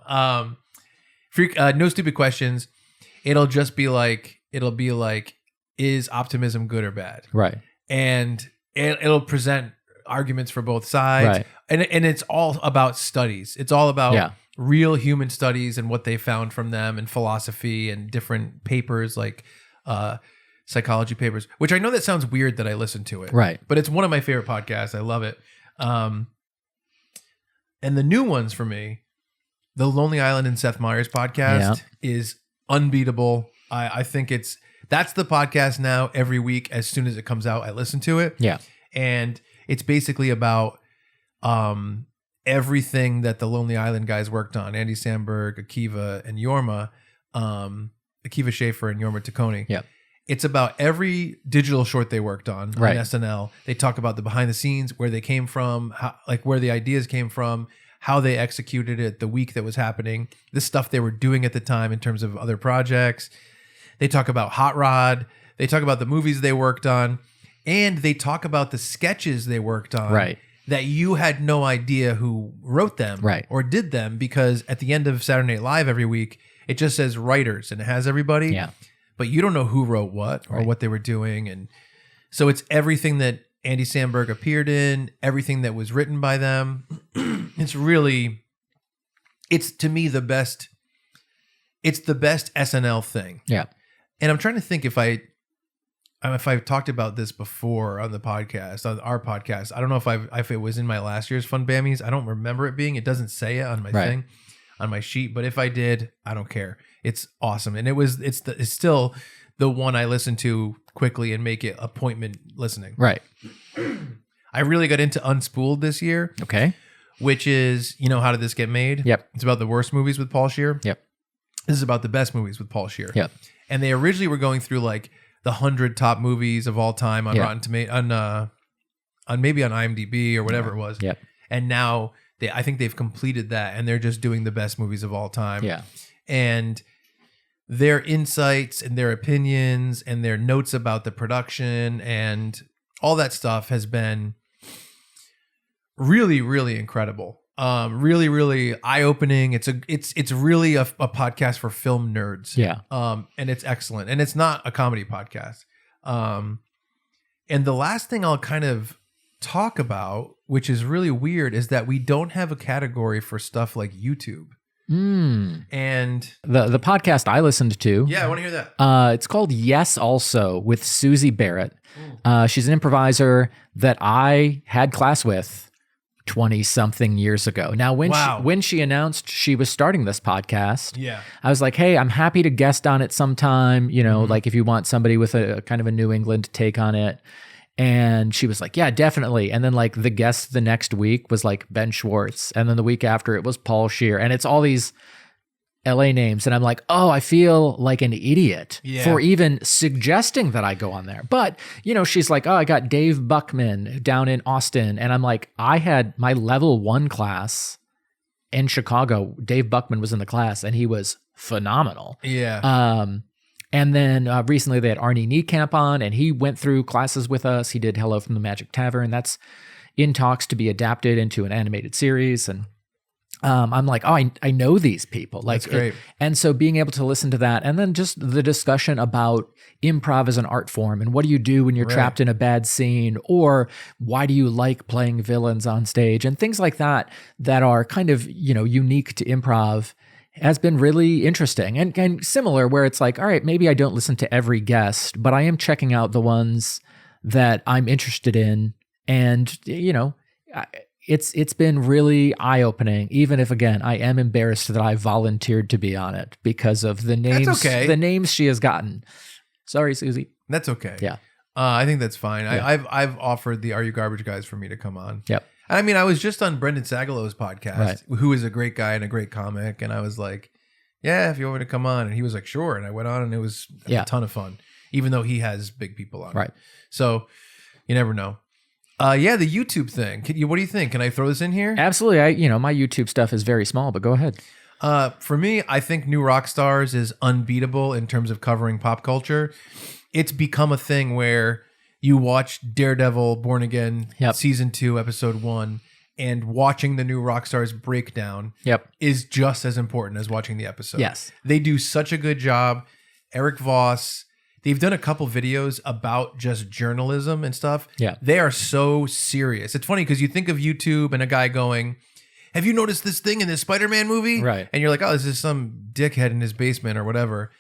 No Stupid Questions. It'll be like, is optimism good or bad? And it'll present arguments for both sides, and it's all about studies. It's all about real human studies and what they found from them, and philosophy and different papers, like psychology papers. Which I know that sounds weird that I listen to it, but it's one of my favorite podcasts. I love it. And the new ones for me, the Lonely Island and Seth Meyers podcast is unbeatable. I think that's the podcast now. Every week, as soon as it comes out, I listen to it. And it's basically about everything that the Lonely Island guys worked on. Andy Samberg, Akiva, and Yorma. Akiva Schaffer and Yorma Taccone. It's about every digital short they worked on Right. SNL. They talk about the behind the scenes, where they came from, how, like where the ideas came from, how they executed it, the week that was happening, the stuff they were doing at the time in terms of other projects. They talk about Hot Rod. They talk about the movies they worked on, and they talk about the sketches they worked on. Right. That you had no idea who wrote them Right. or did them, because at the end of Saturday Night Live every week, it just says writers and it has everybody. Yeah. But you don't know who wrote what or Right. what they were doing. And so it's everything that Andy Samberg appeared in, everything that was written by them. It's to me the best SNL thing. Yeah. And I'm trying to think if I've talked about this before on the podcast, on our podcast. I don't know if it was in my last year's Funbammies. I don't remember it being. It doesn't say it on my Right. thing, on my sheet. But if I did, I don't care. It's awesome, and it's still the one I listen to quickly and make it appointment listening. Right. I really got into Unspooled this year, Okay. which is, how did this get made? Yep. It's about the worst movies with Paul Scheer. Yep. This is about the best movies with Paul Scheer. Yep. And they originally were going through like the 100 top movies of all time on Yeah. Rotten Tomatoes, on maybe on IMDb or whatever it was. Yep. And now I think they've completed that, and they're just doing the best movies of all time. Yeah. And their insights and their opinions and their notes about the production and all that stuff has been really, really incredible. Really, really eye-opening. It's really a podcast for film nerds. Yeah. And it's excellent. And it's not a comedy podcast. And the last thing I'll kind of talk about, which is really weird, is that we don't have a category for stuff like YouTube. And The podcast I listened to. yeah, I want to hear that. It's called Yes Also with Susie Barrett. She's an improviser that I had class with 20-something years ago. Now, Wow. when she announced she was starting this podcast, Yeah. I was like, hey, I'm happy to guest on it sometime, like if you want somebody with a kind of a New England take on it. And she was like, yeah, definitely. And then like the guest the next week was like Ben Schwartz. And then the week after it was Paul Scheer. And it's all these LA names. And I'm like, oh, I feel like an idiot for even suggesting that I go on there. But, she's like, oh, I got Dave Buckman down in Austin. And I'm like, I had my level 1 class in Chicago. Dave Buckman was in the class and he was phenomenal. Yeah. And then recently they had Arnie Niekamp on, and he went through classes with us. He did Hello from the Magic Tavern. That's in talks to be adapted into an animated series. And I'm like, oh, I know these people. Like, That's great. And so being able to listen to that, and then just the discussion about improv as an art form, and what do you do when you're trapped in a bad scene, or why do you like playing villains on stage, and things like that are kind of, unique to improv, has been really interesting and similar, where it's like, all right, maybe I don't listen to every guest, but I am checking out the ones that I'm interested in. And, it's been really eye-opening, even if, again, I am embarrassed that I volunteered to be on it because of the names, That's okay. the names she has gotten. Sorry, Susie. That's okay. Yeah. I think that's fine. Yeah. I've offered the Are You Garbage guys for me to come on. Yep. I mean, I was just on Brendan Sagalow's podcast, Right. who is a great guy and a great comic. And I was like, yeah, if you want me to come on. And he was like, sure. And I went on, and it was a ton of fun, even though he has big people on. Right. So you never know. The YouTube thing. What do you think? Can I throw this in here? Absolutely. My YouTube stuff is very small, but go ahead. For me, I think New Rockstars is unbeatable in terms of covering pop culture. It's become a thing where you watch Daredevil Born Again season 2, episode 1, and watching the New Rockstars breakdown is just as important as watching the episode. Yes. They do such a good job. Eric Voss, they've done a couple videos about just journalism and stuff. Yeah. They are so serious. It's funny because you think of YouTube and a guy going, have you noticed this thing in this Spider-Man movie? Right. And you're like, oh, this is some dickhead in his basement or whatever.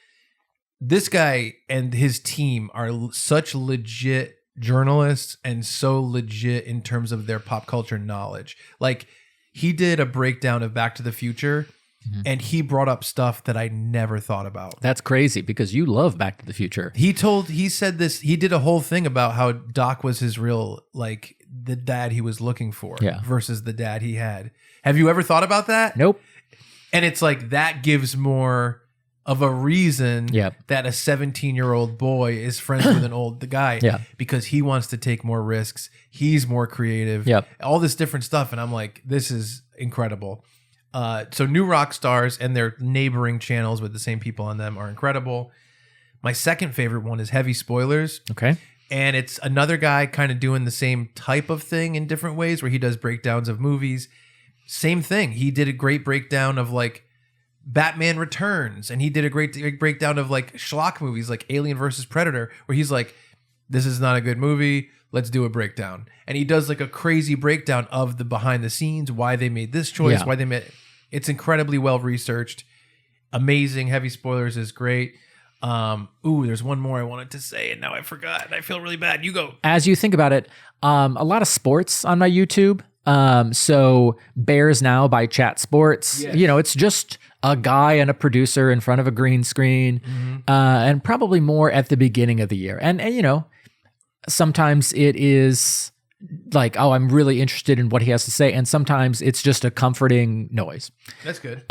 This guy and his team are such legit journalists and so legit in terms of their pop culture knowledge. Like, he did a breakdown of Back to the Future, and he brought up stuff that I never thought about. That's crazy because you love Back to the Future. He said this, he did a whole thing about how Doc was his real, like, the dad he was looking for versus the dad he had. Have you ever thought about that? Nope. And it's like, that gives more of a reason Yep. that a 17-year-old boy is friends with an old guy Yeah. because he wants to take more risks. He's more creative. Yep. All this different stuff. And I'm like, this is incredible. So New Rock Stars and their neighboring channels with the same people on them are incredible. My second favorite one is Heavy Spoilers. Okay. And it's another guy kind of doing the same type of thing in different ways where he does breakdowns of movies. Same thing. He did a great breakdown of like Batman Returns, and he did a great breakdown of like schlock movies like Alien versus Predator, where he's like, this is not a good movie, let's do a breakdown. And he does like a crazy breakdown of the behind the scenes, why they made this choice, Yeah. why they made it's incredibly well researched. Amazing. Heavy Spoilers is great. There's one more I wanted to say and now I forgot. I feel really bad. You go. As you think about it, a lot of sports on my YouTube. So Bears Now by Chat Sports, Yes. it's just a guy and a producer in front of a green screen, and probably more at the beginning of the year. And sometimes it is like, oh, I'm really interested in what he has to say. And sometimes it's just a comforting noise. That's good.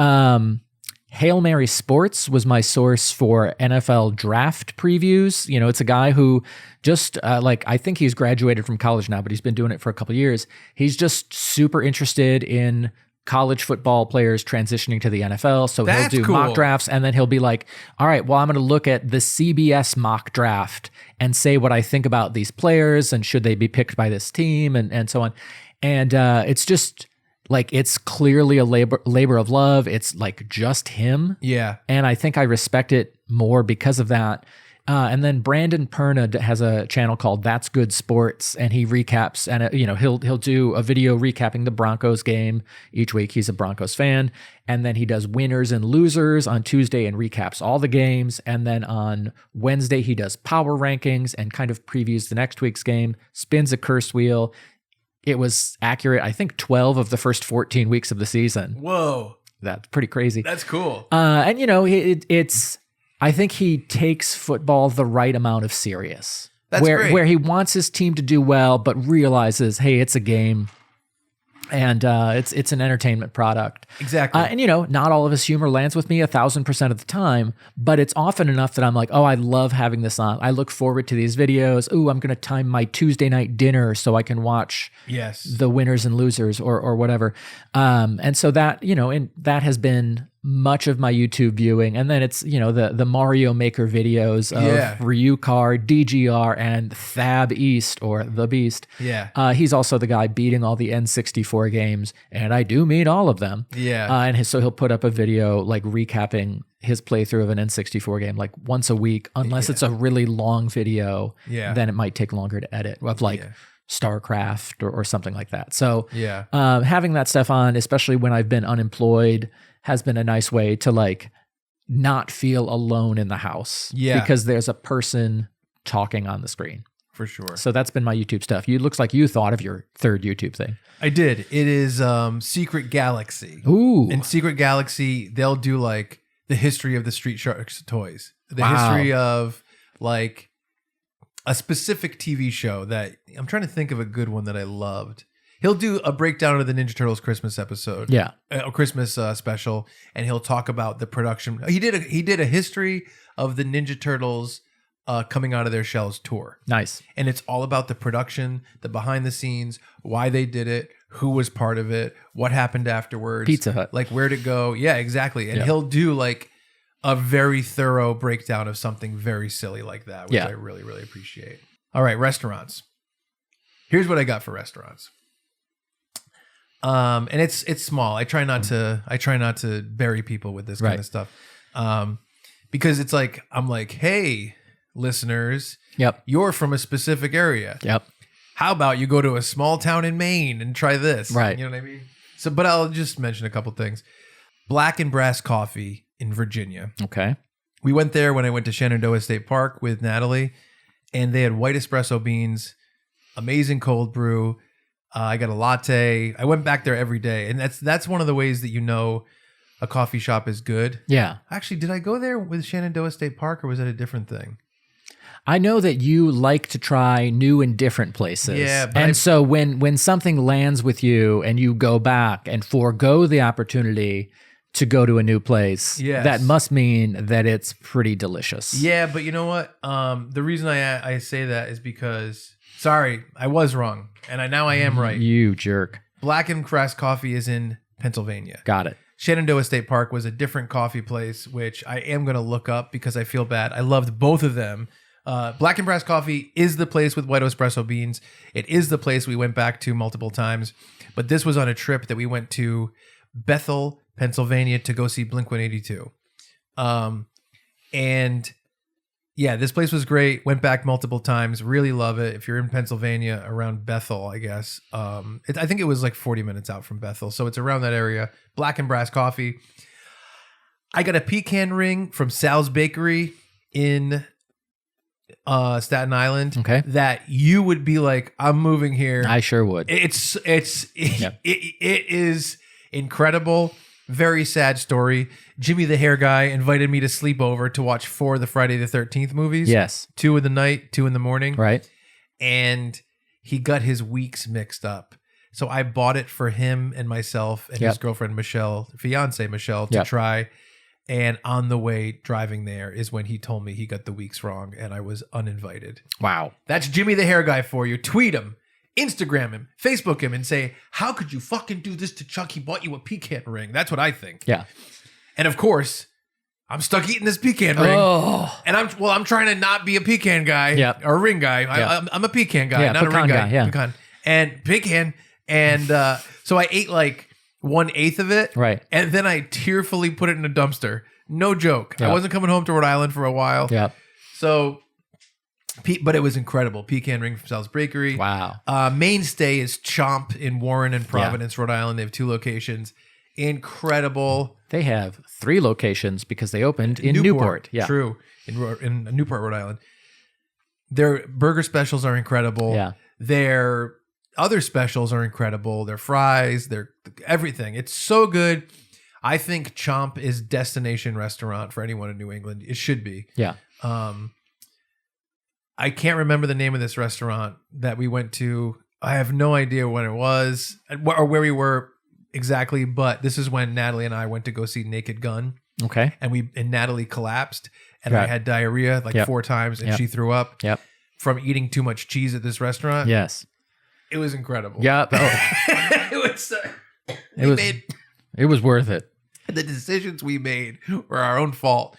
Hail Mary Sports was my source for NFL draft previews. It's a guy who just I think he's graduated from college now, but he's been doing it for a couple of years. He's just super interested in college football players transitioning to the NFL. So That's he'll do cool. mock drafts, and then he'll be like, all right, well, I'm going to look at the CBS mock draft and say what I think about these players and should they be picked by this team and so on. And it's just like, it's clearly a labor of love. It's like just him. Yeah. And I think I respect it more because of that. And then Brandon Perna has a channel called That's Good Sports, and he recaps, and he'll do a video recapping the Broncos game each week. He's a Broncos fan, and then he does winners and losers on Tuesday and recaps all the games. And then on Wednesday he does power rankings and kind of previews the next week's game. Spins a curse wheel. It was accurate, I think, 12 of the first 14 weeks of the season. Whoa. That's pretty crazy. That's cool. And it's. I think he takes football the right amount of serious. That's great. Where he wants his team to do well, but realizes, hey, it's a game, and it's an entertainment product. Exactly. And not all of his humor lands with me 1,000% of the time, but it's often enough that I'm like, oh, I love having this on. I look forward to these videos. Ooh, I'm going to time my Tuesday night dinner so I can watch Yes. the winners and losers or whatever. And so that, and that has been much of my YouTube viewing. And then it's, the Mario Maker videos of Ryukar, DGR, and Thab East, or The Beast. Yeah. He's also the guy beating all the N64 games, and I do mean all of them. Yeah. So he'll put up a video like recapping his playthrough of an N64 game like once a week, unless it's a really long video. Yeah. Then it might take longer to edit, of like StarCraft or something like that. So Yeah. having that stuff on, especially when I've been unemployed, has been a nice way to like not feel alone in the house. Yeah. Because there's a person talking on the screen. For sure. So that's been my YouTube stuff. You looks like you thought of your third YouTube thing. I did. It is Secret Galaxy. Ooh. In Secret Galaxy, they'll do like the history of the Street Sharks toys. The Wow. history of like a specific TV show that I'm trying to think of a good one that I loved. He'll do a breakdown of the Ninja Turtles Christmas episode. Yeah. A Christmas special, and he'll talk about the production. He did a history of the Ninja Turtles coming out of their shells tour. Nice. And it's all about the production, the behind the scenes, why they did it, who was part of it, what happened afterwards. Pizza Hut. Like where'd it go? Yeah, exactly. And Yeah. he'll do like a very thorough breakdown of something very silly like that, which Yeah. I really, really appreciate. All right, restaurants. Here's what I got for restaurants. And it's small. I try not to bury people with this kind Right. of stuff. Because it's like, I'm like, hey, listeners, Yep. you're from a specific area. Yep. How about you go to a small town in Maine and try this? Right. You know what I mean? So, but I'll just mention a couple things. Black and Brass Coffee in Virginia. Okay. We went there when I went to Shenandoah State Park with Natalie, and they had white espresso beans, amazing cold brew. I got a latte. I went back there every day, and that's one of the ways that you know a coffee shop is good. Yeah. Actually, did I go there with Shenandoah State Park, or was that a different thing? I know that you like to try new and different places. Yeah, but and so when something lands with you and you go back and forego the opportunity to go to a new place, Yes. that must mean that it's pretty delicious. Yeah, but you know what? The reason I say that is because, sorry, I was wrong. And now I am right. You jerk. Black and Crest Coffee is in Pennsylvania. Got it. Shenandoah State Park was a different coffee place, which I am going to look up because I feel bad. I loved both of them. Black and Brass Coffee is the place with white espresso beans. It is the place we went back to multiple times. But this was on a trip that we went to Bethel, Pennsylvania to go see Blink-182. And yeah, this place was great. Went back multiple times. Really love it. If you're in Pennsylvania around Bethel, I guess. I think it was like 40 minutes out from Bethel. So it's around that area. Black and Brass Coffee. I got a pecan ring from Sal's Bakery in Staten Island. Okay. That you would be like, I'm moving here. I sure would. It is incredible. Very sad story. Jimmy the hair guy invited me to sleep over to watch 4 of the Friday the 13th movies. Yes. 2 in the night, 2 in the morning. Right. And he got his weeks mixed up. So I bought it for him and myself and his girlfriend Michelle, fiance Michelle, to try. And on the way driving there is when he told me he got the weeks wrong and I was uninvited. Wow. That's Jimmy the hair guy for you. Tweet him, Instagram him, Facebook him, and say, how could you fucking do this to Chuck? He bought you a pecan ring. That's what I think. Yeah. And of course, I'm stuck eating this pecan ring. Oh. And I'm trying to not be a pecan guy or a ring guy. I'm a pecan guy, not a ring guy. Pecan. And pecan. And so I ate like 1/8 of it. Right. And then I tearfully put it in a dumpster. No joke. I wasn't coming home to Rhode Island for a while. Yeah. So, but it was incredible. Pecan ring from Sal's Bakery. Wow. Mainstay is Chomp in Warren and Providence, Rhode Island. They have 2 locations. Incredible. They have 3 locations because they opened in Newport. Yeah. True. In Newport, Rhode Island. Their burger specials are incredible. Yeah. Their other specials are incredible. Their fries, their everything. It's so good. I think Chomp is destination restaurant for anyone in New England. It should be. Yeah. I can't remember the name of this restaurant that we went to. I have no idea when it was or where we were exactly, but this is when Natalie and I went to go see Naked Gun. Okay. And Natalie collapsed and I had diarrhea like 4 times and she threw up from eating too much cheese at this restaurant. Yes. It was incredible. Yeah. It was worth it. The decisions we made were our own fault.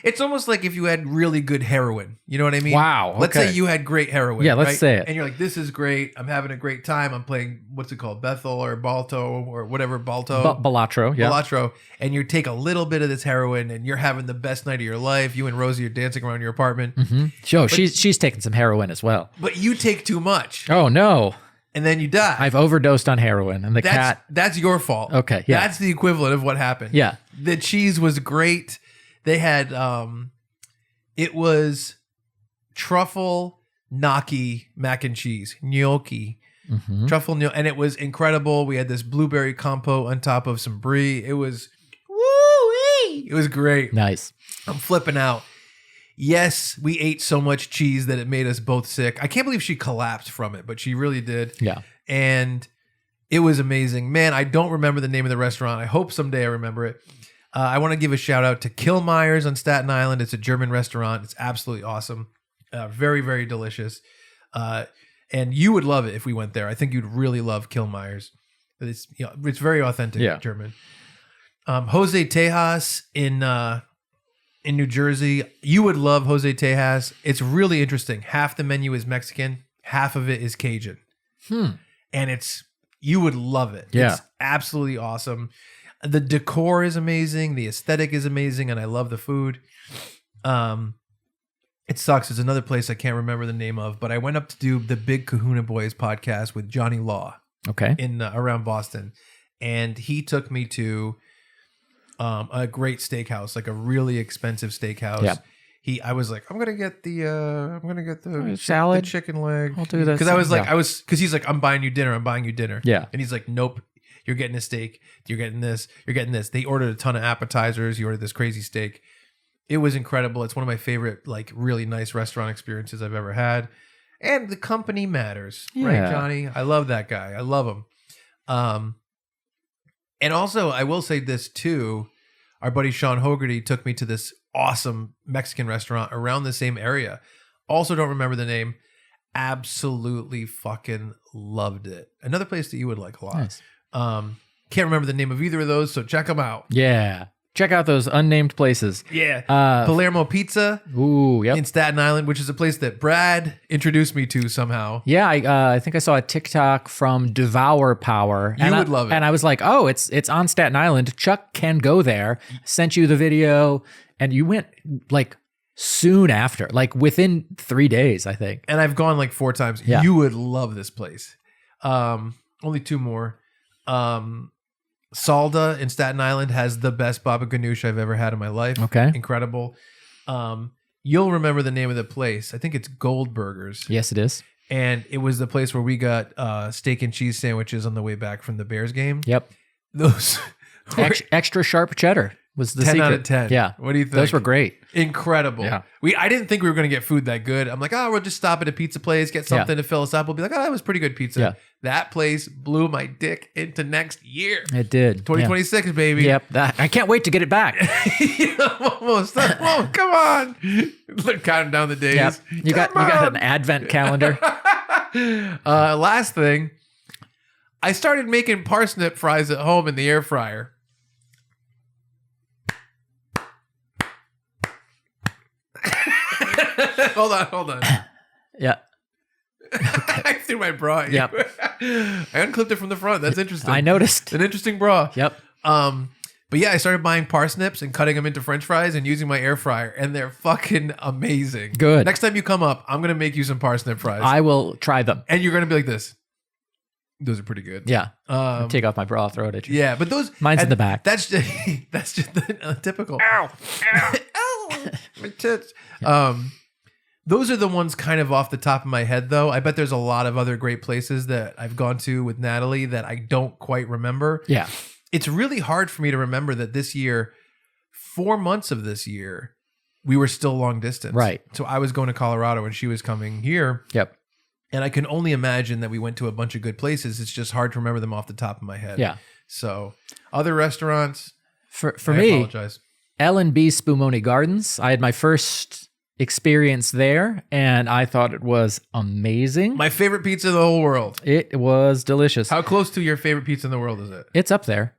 It's almost like if you had really good heroin. You know what I mean? Wow. Let's okay. say you had great heroin. Yeah, let's right? say it. And you're like, this is great. I'm having a great time. I'm playing, what's it called? Bethel or Balto or whatever. Balto. Balatro. Yeah. Balatro. And you take a little bit of this heroin and you're having the best night of your life. You and Rosie are dancing around your apartment. Mm-hmm. She's taking some heroin as well. But you take too much. Oh, no. And then you die. I've overdosed on heroin and That's your fault. Okay. Yeah. That's the equivalent of what happened. Yeah. The cheese was great. They had, it was truffle gnocchi mac and cheese, gnocchi, truffle gnocchi, and it was incredible. We had this blueberry compote on top of some brie. It was woo-wee. It was great. Nice. I'm flipping out. Yes, we ate so much cheese that it made us both sick. I can't believe she collapsed from it, but she really did. Yeah. And it was amazing. Man, I don't remember the name of the restaurant. I hope someday I remember it. I want to give a shout out to Killmeyer's on Staten Island. It's a German restaurant. It's absolutely awesome. Very, very delicious. And you would love it if we went there. I think you'd really love Killmeyer's. It's very authentic German. Jose Tejas in New Jersey. You would love Jose Tejas. It's really interesting. Half the menu is Mexican. Half of it is Cajun. And you would love it. Yeah. It's absolutely awesome. The decor is amazing. The aesthetic is amazing. And I love the food. It sucks. There's another place I can't remember the name of, but I went up to do the Big Kahuna Boys podcast with Johnny Law. Okay. In around Boston. And he took me to a great steakhouse, like a really expensive steakhouse. Yeah. I was like, I'm gonna get the salad, the chicken leg. I'll do this. Because I was like, because he's like, I'm buying you dinner. Yeah. And he's like, nope, you're getting a steak. You're getting this. They ordered a ton of appetizers. He ordered this crazy steak. It was incredible. It's one of my favorite, like, really nice restaurant experiences I've ever had. And the company matters, right, Johnny? I love that guy. I love him. And also, I will say this too. Our buddy Sean Hogarty took me to this awesome Mexican restaurant around the same area. Also don't remember the name. Absolutely fucking loved it. Another place that you would like a lot. Nice. Can't remember the name of either of those, so check them out. Yeah. Check out those unnamed places. Yeah. Palermo Pizza Ooh, yep. in Staten Island, which is a place that Brad introduced me to somehow. Yeah, I think I saw a TikTok from Devour Power. You would love it. And I was like, oh, it's on Staten Island. Chuck can go there. Sent you the video, and you went like soon after, like within 3 days, I think. And I've gone like 4 times. Yeah. You would love this place. Only 2 more. Salda in Staten Island has the best baba ganoush I've ever had in my life. Okay. Incredible. You'll remember the name of the place. I think it's Goldberger's. Yes, it is. And it was the place where we got steak and cheese sandwiches on the way back from the Bears game. Yep. Those were Extra sharp cheddar was the 10 secret. out of 10. Yeah. What do you think? Those were great. Incredible. Yeah. I didn't think we were going to get food that good. I'm like, we'll just stop at a pizza place, get something to fill us up. We'll be like, that was pretty good pizza. Yeah. That place blew my dick into next year. It did. 2026, baby. Yep. I can't wait to get it back. Almost. Oh, come on. Look, counting down the days. Yep. You got an advent calendar. Last thing, I started making parsnip fries at home in the air fryer. Hold on. Yeah. I threw my bra at you. Yep. I unclipped it from the front. That's interesting. I noticed. An interesting bra. Yep. But yeah, I started buying parsnips and cutting them into French fries and using my air fryer, and they're fucking amazing. Good. Next time you come up, I'm gonna make you some parsnip fries, I will try them. and you're gonna be like this. Those are pretty good. Yeah. Take off my bra, throw it at you. Yeah, but those Mine's in and the back. That's just the typical. Ow. Ow! My tits. Those are the ones kind of off the top of my head, though. I bet there's a lot of other great places that I've gone to with Natalie that I don't quite remember. Yeah. It's really hard for me to remember that this year, 4 months of this year, we were still long distance. Right. So I was going to Colorado and she was coming here. Yep. And I can only imagine that we went to a bunch of good places. It's just hard to remember them off the top of my head. Yeah. So other restaurants. For I me, apologize. L&B Spumoni Gardens. I had my first experience there, and I thought it was amazing. My favorite pizza in the whole world. It was delicious. How close to your favorite pizza in the world is it? It's up there.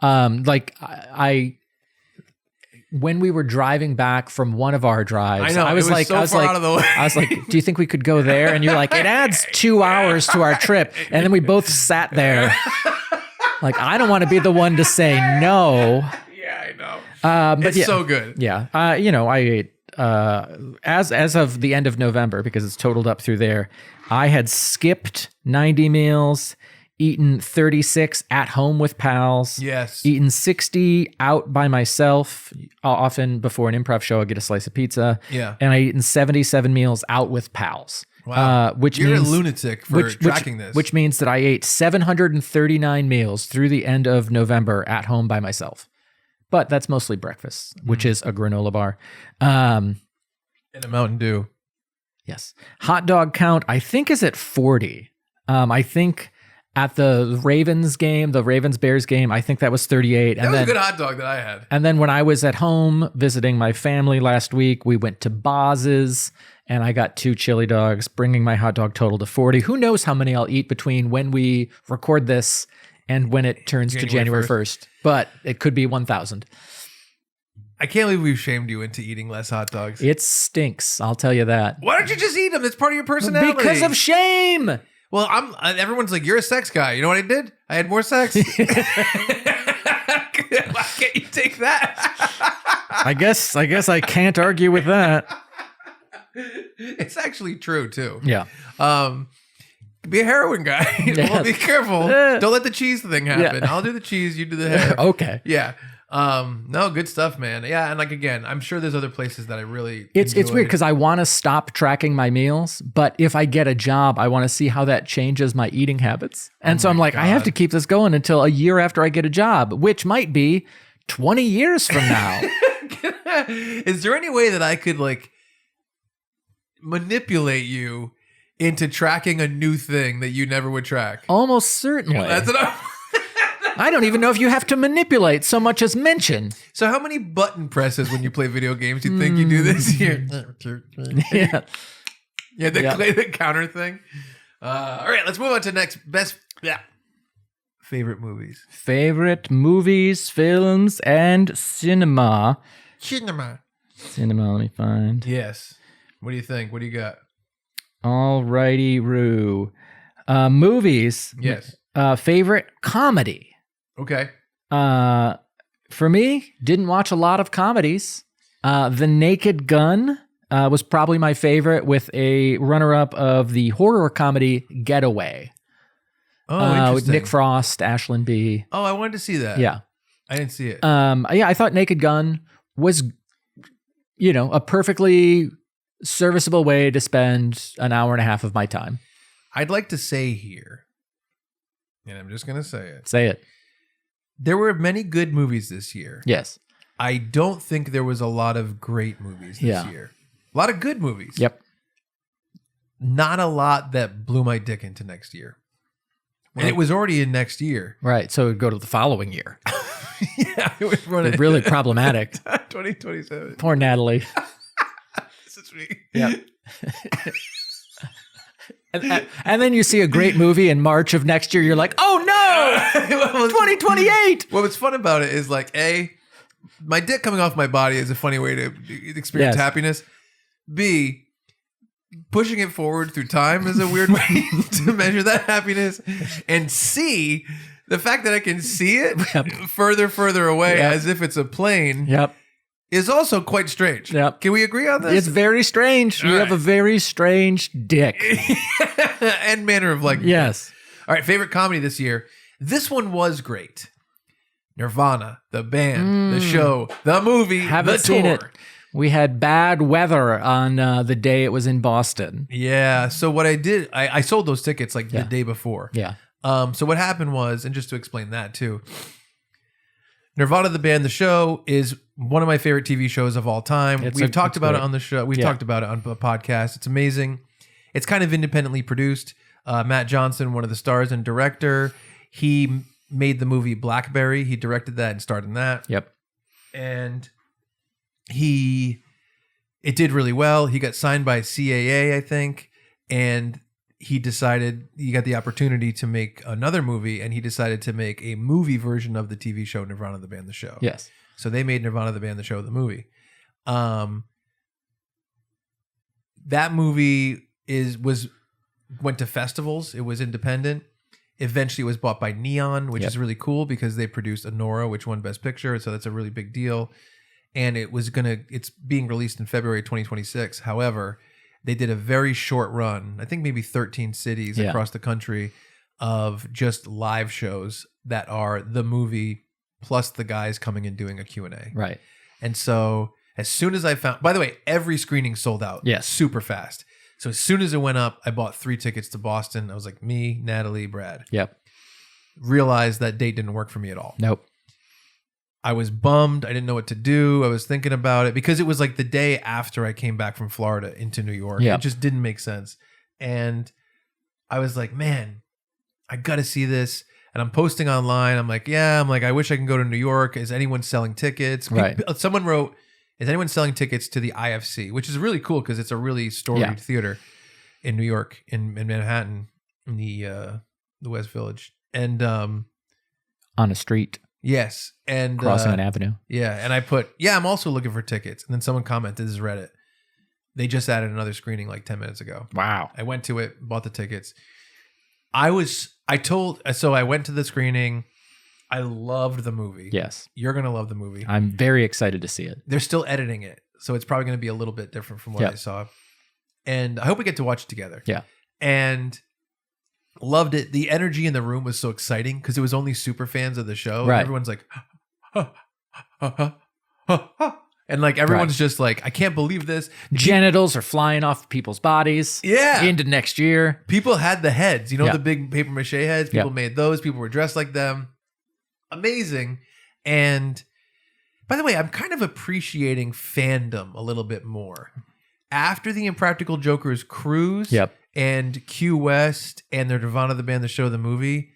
Like I when we were driving back from one of our drives, I know, I was it was like, so I was far like, out of the way. I was like, do you think we could go there? And you're like, it adds 2 hours to our trip. And then we both sat there. Like, I don't want to be the one to say no. Yeah, I know. But It's yeah, so good. yeah. I ate as of the end of November, because it's totaled up through there. I had skipped 90 meals, eaten 36 at home with pals. Yes. Eaten 60 out by myself. Often before an improv show, I get a slice of pizza. Yeah. And I eaten 77 meals out with pals. Wow. Which You're means a lunatic for tracking this. Which means that I ate 739 meals through the end of November at home by myself. But that's mostly breakfast, which is a granola bar. And a Mountain Dew. Yes. Hot dog count, I think, is at 40. I think at the Ravens game, the Ravens-Bears game, I think that was 38. That was a good hot dog that I had. And then when I was at home visiting my family last week, we went to Boz's and I got 2 chili dogs, bringing my hot dog total to 40. Who knows how many I'll eat between when we record this and when it turns to January 1st. But it could be 1,000. I can't believe we've shamed you into eating less hot dogs. It stinks, I'll tell you that. Why don't you just eat them? It's part of your personality. Because of shame. Well, everyone's like, you're a sex guy. You know what I did? I had more sex. Why can't you take that? I guess I can't argue with that. It's actually true too. Yeah. Be a heroin guy. Well, be careful. Don't let the cheese thing happen. Yeah. I'll do the cheese, you do the hair. Okay. Yeah. No, good stuff, man. Yeah, and like again, I'm sure there's other places that I really It's enjoyed. weird because I want to stop tracking my meals, but if I get a job, I want to see how that changes my eating habits. And so I'm like, I have to keep this going until a year after I get a job, which might be 20 years from now. Is there any way that I could like manipulate you into tracking a new thing that you never would track? Almost certainly. That's what I don't even know if you have to manipulate so much as mention. So how many button presses when you play video games do you think you do this year? Yeah. Yeah, the counter thing. All right, let's move on to next best favorite movies. Favorite movies, films, and cinema. Cinema. Cinema, let me find. Yes. What do you think? What do you got? Alrighty, Roo. Movies. Yes. Favorite comedy. Okay. For me, didn't watch a lot of comedies. The Naked Gun was probably my favorite, with a runner-up of the horror comedy Getaway. Oh, With interesting. Nick Frost, Ashlyn B. Oh, I wanted to see that. Yeah. I didn't see it. Yeah, I thought Naked Gun was, a perfectly serviceable way to spend an hour and a half of my time. I'd like to say here, and I'm just going to say it. Say it. There were many good movies this year. Yes. I don't think there was a lot of great movies this year. A lot of good movies. Yep. Not a lot that blew my dick into next year. And it was already in next year. Right. So it would go to the following year. Yeah, it was running. Really problematic. 2027. Poor Natalie. This is me. Yeah. And then you see a great movie in March of next year. You're like, oh no, 2028. What's fun about it is like, A, my dick coming off my body is a funny way to experience Yes. happiness. B, pushing it forward through time is a weird way to measure that happiness. And C, the fact that I can see it further away as if it's a plane Yep. is also quite strange. Yep. Can we agree on this? It's very strange. You have a very strange dick. And manner of like. Yes. All right, favorite comedy this year. This one was great. Nirvana, the band, the show, the movie, Haven't the seen tour. it. We had bad weather on the day it was in Boston. Yeah. So what I did, I sold those tickets like the day before. Yeah. So what happened was, and just to explain that too, Nirvana, the band, the show is one of my favorite TV shows of all time. We've talked about it on the show. We've talked about it on the podcast. It's amazing. It's kind of independently produced. Matt Johnson, one of the stars and director, he made the movie Blackberry. He directed that and starred in that. Yep. And it did really well. He got signed by CAA, I think, and he decided he got the opportunity to make another movie, and he decided to make a movie version of the TV show Nirvana, the band, the show. Yes. So they made Nirvana, the band, the show, the movie. That movie went to festivals. It was independent. Eventually, it was bought by Neon, which is really cool because they produced Anora, which won Best Picture. So that's a really big deal. And it's being released in February 2026. However, they did a very short run, I think maybe 13 cities across the country, of just live shows that are the movie plus the guys coming and doing a Q&A. Right. And so as soon as I found, by the way, every screening sold out super fast. So as soon as it went up, I bought 3 tickets to Boston. I was like, me, Natalie, Brad. Yep. Realized that date didn't work for me at all. Nope. I was bummed. I didn't know what to do. I was thinking about it because it was like the day after I came back from Florida into New York. Yeah. It just didn't make sense. And I was like, man, I got to see this. And I'm posting online. I'm like, I wish I can go to New York. Is anyone selling tickets? Right. Someone wrote, is anyone selling tickets to the IFC? Which is really cool because it's a really storied theater in New York, in Manhattan, in the West Village. And On a street. yes. And Crossing an avenue. yeah. And I put, I'm also looking for tickets. And then someone commented, this is Reddit. They just added another screening like 10 minutes ago. Wow. I went to it, bought the tickets. I went to the screening. I loved the movie. Yes. You're going to love the movie. I'm very excited to see it. They're still editing it. So it's probably going to be a little bit different from what I saw. And I hope we get to watch it together. Yeah. And loved it. The energy in the room was so exciting because it was only super fans of the show. Right. And everyone's like, and like everyone's just like, I can't believe this. Genitals are flying off people's bodies. Yeah. Into next year. People had the heads, the big paper mache heads. People Yeah. made those. People were dressed like them. Amazing. And by the way, I'm kind of appreciating fandom a little bit more. After the Impractical Jokers cruise Yep. and Q West and their Nirvana, the band, the show, the movie,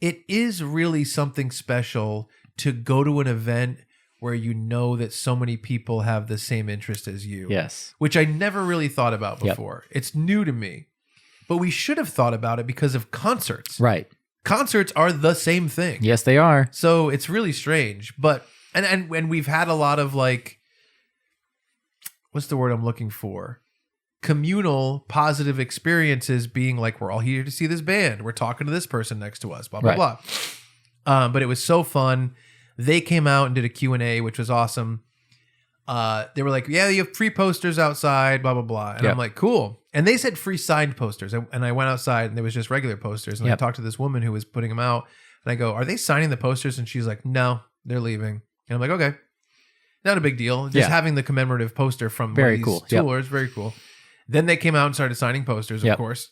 it is really something special to go to an event where you know that so many people have the same interest as you. Yes. Which I never really thought about before. It's new to me. But we should have thought about it because of concerts. Right. Concerts are the same thing. Yes, they are. So it's really strange. But and we've had a lot of like, what's the word I'm looking for? Communal positive experiences being like, we're all here to see this band. We're talking to this person next to us, blah, blah, Right. blah. But it was so fun. They came out and did a Q&A, which was awesome. They were like, yeah, you have free posters outside, blah, blah, blah. And Yep. I'm like, cool. And they said free signed posters. And I went outside and there was just regular posters. And I Yep. talked to this woman who was putting them out. And I go, are they signing the posters? And she's like, no, they're leaving. And I'm like, okay. Not a big deal. Just Yeah. having the commemorative poster from Very one of these cool. Yep. tours, very cool. Then they came out and started signing posters, of Yep. course.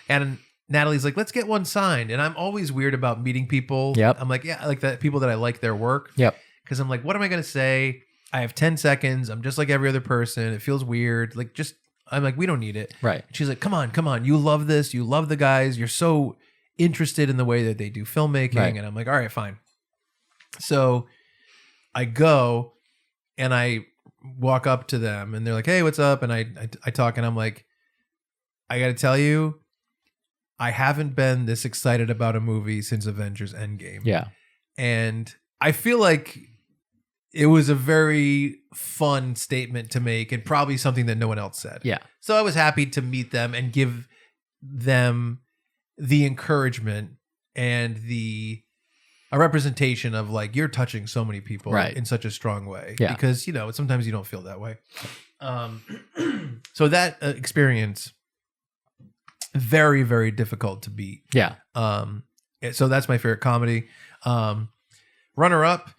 And Natalie's like, let's get one signed. And I'm always weird about meeting people. Yep. I'm like, yeah, I like that people that I like their work. Yep. Because I'm like, what am I going to say? I have 10 seconds. I'm just like every other person. It feels weird. Like, just, I'm like, we don't need it. Right. She's like, come on. You love this. You love the guys. You're so interested in the way that they do filmmaking. Right. And I'm like, all right, fine. So I go and I walk up to them and they're like, hey, what's up? And I talk and I'm like, I got to tell you, I haven't been this excited about a movie since Avengers Endgame. Yeah. And I feel like it was a very fun statement to make and probably something that no one else said. Yeah. So I was happy to meet them and give them the encouragement and a representation of like, you're touching so many people Right. in such a strong way. Yeah. Because, sometimes you don't feel that way. So that experience, very, very difficult to beat. Yeah. So that's my favorite comedy. Runner up,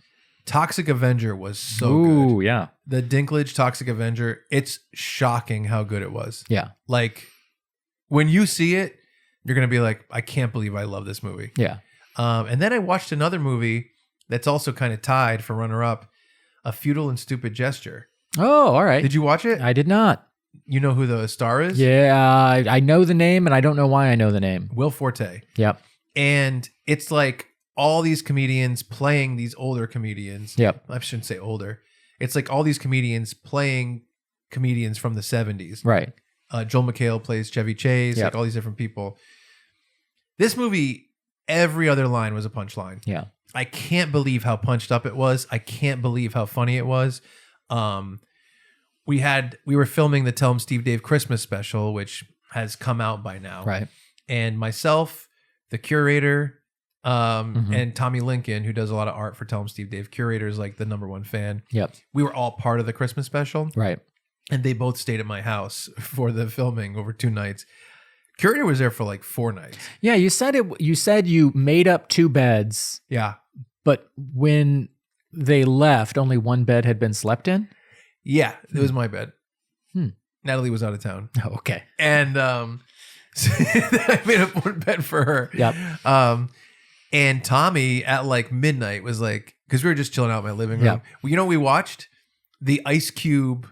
Toxic Avenger was so Ooh, good. yeah. The Dinklage Toxic Avenger, it's shocking how good it was. Yeah. Like when you see it, you're going to be like, I can't believe I love this movie. Yeah. And then I watched another movie that's also kind of tied for runner up, A Futile and Stupid Gesture. Oh, all right. Did you watch it? I did not. You know who the star is? Yeah. I know the name and I don't know why I know the name. Will Forte. Yep. And it's like all these comedians playing these older comedians. Yep. I shouldn't say older. It's like all these comedians playing comedians from the 70s. Right. Joel McHale plays Chevy Chase, Yep. like all these different people. This movie, every other line was a punchline. Yeah. I can't believe how punched up it was. I can't believe how funny it was. We were filming the Tell 'em Steve Dave Christmas special, which has come out by now. Right. And myself, the curator, and Tommy Lincoln, who does a lot of art for Tell 'em Steve Dave. Curator is like the #1 fan. Yep. We were all part of the Christmas special. Right. And they both stayed at my house for the filming over 2 nights. Curator was there for like 4 nights. Yeah. You said you made up 2 beds, Yeah. but when they left, only 1 bed had been slept in. Yeah. It was my bed. Hmm. Natalie was out of town. Oh, okay. And so I made up 1 bed for her. Yep. And Tommy at like midnight was like, because we were just chilling out in my living room. Yep. Well, you know what we watched? The Ice Cube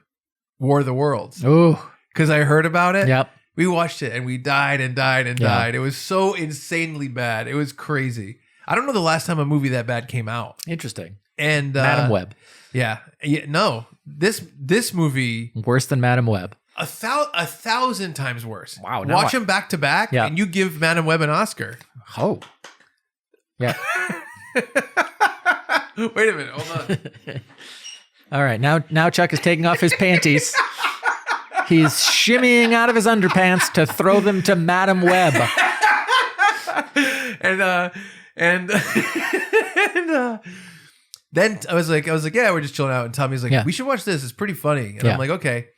War of the Worlds. Oh. Because I heard about it. Yep. We watched it and we died and died and Yeah. died. It was so insanely bad. It was crazy. I don't know the last time a movie that bad came out. Interesting. And Madam Web. Yeah. No. This movie Worse than Madam Web. 1,000 times worse. Wow, now Watch them back to back, Yeah. and you give Madam Web an Oscar. Oh. Yeah. Wait a minute. Hold on. All right. Now Chuck is taking off his panties. He's shimmying out of his underpants to throw them to Madam Web. and then I was like, yeah, we're just chilling out. And Tommy's like, Yeah. we should watch this. It's pretty funny. And Yeah. I'm like, okay,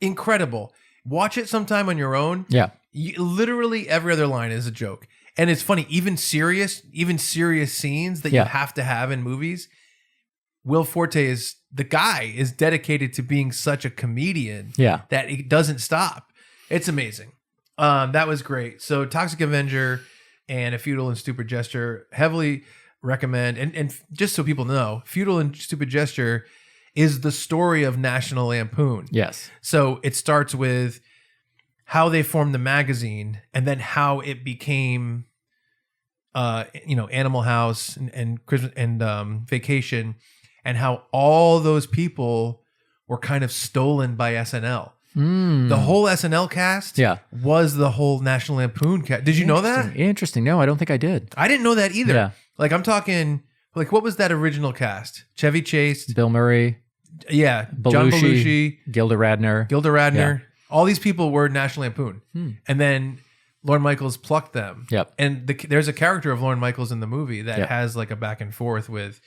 incredible. Watch it sometime on your own. Yeah. Literally every other line is a joke. And it's funny, even serious scenes that Yeah. you have to have in movies. Will Forte is dedicated to being such a comedian Yeah. that it doesn't stop. It's amazing. That was great. So Toxic Avenger and A Futile and Stupid Gesture, heavily recommend. And just so people know, Futile and Stupid Gesture is the story of National Lampoon. Yes. So it starts with how they formed the magazine and then how it became Animal House and Christmas and Vacation, and how all those people were kind of stolen by SNL. The whole SNL cast was the whole National Lampoon cast. Did you know that? Interesting. No, I don't think I did. I didn't know that either. Yeah. Like I'm talking, like what was that original cast? Chevy Chase, Bill Murray, John Belushi, Gilda Radner. Yeah. All these people were National Lampoon. And then Lorne Michaels plucked them. Yep. And there's a character of Lorne Michaels in the movie that has like a back and forth with.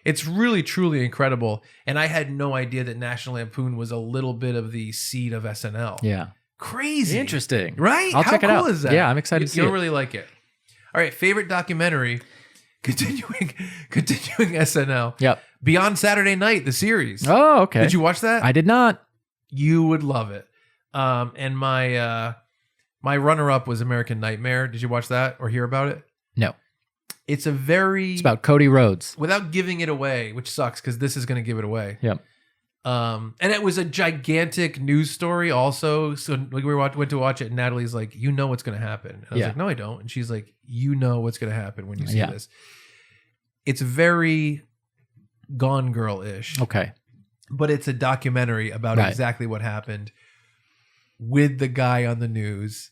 It's really, truly incredible. And I had no idea that National Lampoon was a little bit of the seed of SNL. Yeah. Crazy. Interesting. Right? I'll How check it cool out. is that? Yeah, I'm excited to see You'll it. really like it. All right. Favorite documentary. Continuing SNL. Yep. Beyond Saturday Night, the series. Oh, okay. Did you watch that? I did not. You would love it. And my runner-up was American Nightmare. Did you watch that or hear about it? No. It's It's about Cody Rhodes. without giving it away, which sucks because this is going to give it away. Yep. And it was a gigantic news story also. So went to watch it, and Natalie's like, "You know what's going to happen." And I was like, "No, I don't." And she's like, "You know what's going to happen when you see this." It's very Gone Girl-ish. Okay. But it's a documentary about exactly what happened with the guy on the news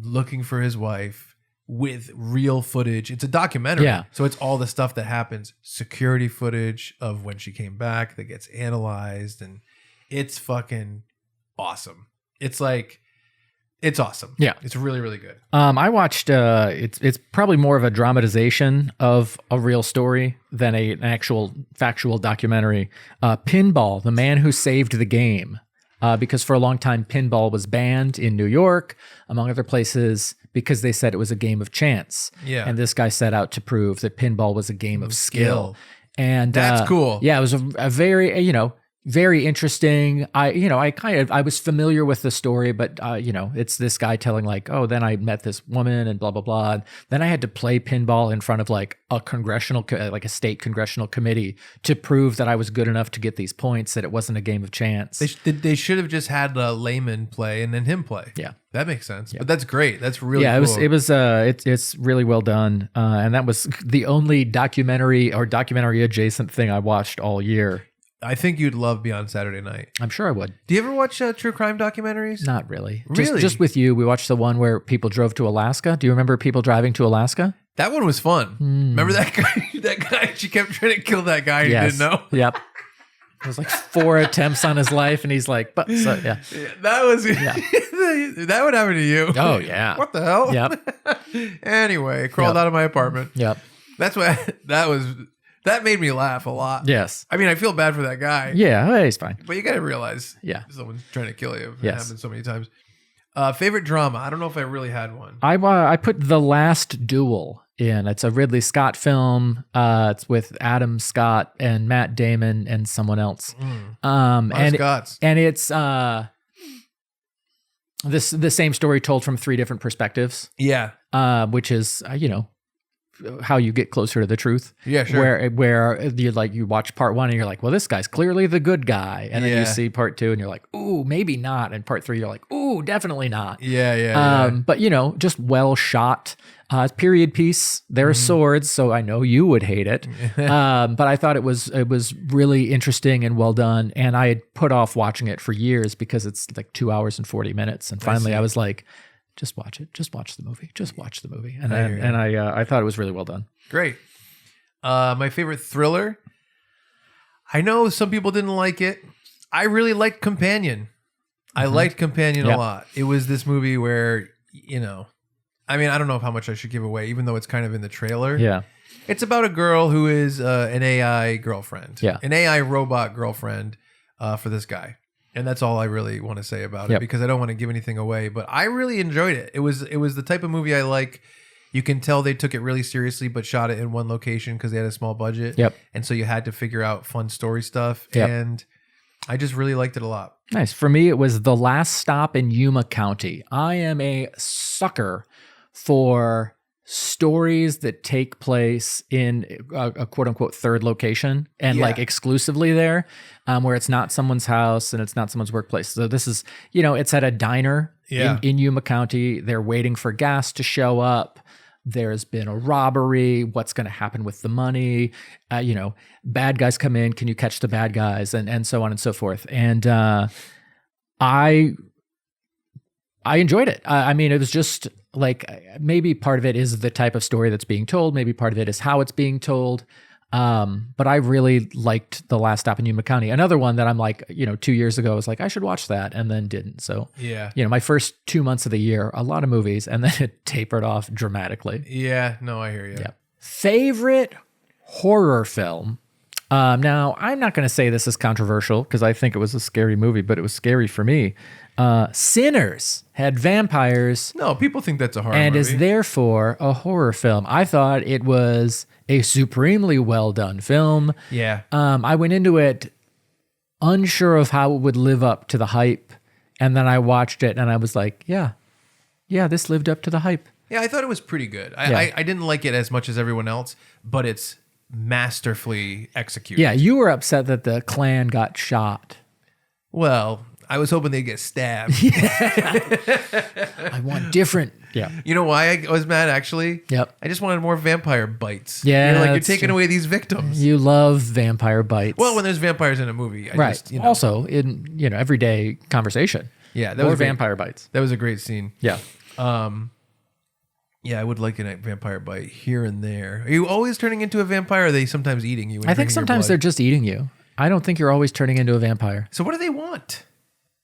looking for his wife with real footage. It's a documentary. Yeah. So it's all the stuff that happens, security footage of when she came back that gets analyzed, and it's fucking awesome. It's awesome. Yeah. It's really, really good. I watched it's probably more of a dramatization of a real story than an actual factual documentary. Pinball, the man who saved the game. Because for a long time pinball was banned in New York, among other places, because they said it was a game of chance. Yeah. And this guy set out to prove that pinball was a game of skill. And That's cool. Yeah, it was a very, very interesting. I was familiar with the story, but it's this guy telling like, oh, then I met this woman and blah blah blah. And then I had to play pinball in front of like a state congressional committee to prove that I was good enough to get these points, that it wasn't a game of chance. They should have just had a layman play and then him play. Yeah. That makes sense. Yeah. But that's great. That's really cool. It's really well done. And that was the only documentary or documentary adjacent thing I watched all year. I think you'd love Beyond Saturday Night. I'm sure I would. Do you ever watch true crime documentaries? Not really. Really? Just with you. We watched the one where people drove to Alaska. Do you remember people driving to Alaska? That one was fun. Remember that guy? That guy, she kept trying to kill that guy. Yes. He didn't know. Yep. It was like 4 attempts on his life, and he's like, but so, yeah. That was that would happen to you. Oh yeah. What the hell? Yep. Anyway, crawled out of my apartment. Yep. That's why that made me laugh a lot. Yes. I mean, I feel bad for that guy. Yeah, well, he's fine. But you got to realize, someone's trying to kill you. It happens so many times. Favorite drama? I don't know if I really had one. I put The Last Duel in. It's a Ridley Scott film. It's with Adam Scott and Matt Damon and someone else. Scots. And it's the same story told from 3 different perspectives. Yeah. Which is how you get closer to the truth. Yeah, sure. Where you watch part 1 and you're like, well, this guy's clearly the good guy, and then you see part 2 and you're like, ooh, maybe not, and part 3 you're like, ooh, definitely not. Yeah. But just well shot. Period piece. There are swords, so I know you would hate it. But I thought it was really interesting and well done, and I had put off watching it for years because it's like 2 hours and 40 minutes, and finally I was like, just watch it. Just watch the movie. Just watch the movie. And I thought it was really well done. Great. My favorite thriller. I know some people didn't like it. I really liked Companion. I liked Companion a lot. It was this movie where, I mean, I don't know how much I should give away, even though it's kind of in the trailer. Yeah. It's about a girl who is an AI girlfriend. Yeah. An AI robot girlfriend for this guy. And that's all I really want to say about it, because I don't want to give anything away. But I really enjoyed it. It was the type of movie I like. You can tell they took it really seriously, but shot it in one location because they had a small budget. Yep. And so you had to figure out fun story stuff. Yep. And I just really liked it a lot. Nice. For me, it was The Last Stop in Yuma County. I am a sucker for stories that take place in a quote unquote third location and like exclusively there, where it's not someone's house and it's not someone's workplace. So this is, it's at a diner in Yuma County. They're waiting for gas to show up, there's been a robbery. What's going to happen with the money? Bad guys come in. Can you catch the bad guys? And so on and so forth. And I enjoyed it. I mean, it was just like, maybe part of it is the type of story that's being told. Maybe part of it is how it's being told. But I really liked The Last Stop in Yuma County. Another one that I'm like, 2 years ago, I was like, I should watch that, and then didn't. So, Yeah. My first 2 months of the year, a lot of movies, and then it tapered off dramatically. Yeah. No, I hear you. Yeah. Favorite horror film. Now, I'm not going to say this is controversial because I think it was a scary movie, but it was scary for me. Sinners had vampires No, people think that's a horror and movie. is therefore a horror film. I thought it was a supremely well done film. Yeah. I went into it unsure of how it would live up to the hype, and then I watched it and I was like, yeah, this lived up to the hype. Yeah, I thought it was pretty good. Yeah. I didn't like it as much as everyone else, but it's masterfully executed. Yeah, you were upset that the clan got shot. Well, I was hoping they'd get stabbed. I want different. Yeah. You know why I was mad, actually? Yep. I just wanted more vampire bites. Yeah, You're that's taking true. away these victims. You love vampire bites. Well, when there's vampires in a movie, I right. just, Also, in everyday conversation. Yeah, that Or was great. vampire bites. That was a great scene. Yeah. Yeah, I would like a vampire bite here and there. Are you always turning into a vampire, or are they sometimes eating you? And I think drinking your sometimes blood? they're just eating you. I don't think you're always turning into a vampire. So what do they want?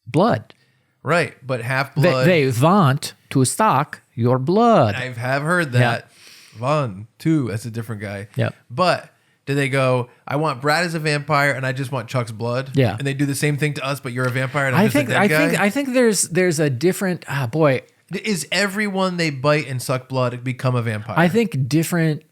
Blood. Right, but half blood. They want to suck your blood. I have heard that. Von, too. That's a different guy. Yep. But do they go, I want Brad as a vampire and I just want Chuck's blood? Yeah. And they do the same thing to us, but you're a vampire and I'm just a dead guy? I think there's a different boy. Is everyone they bite and suck blood become a vampire? I think different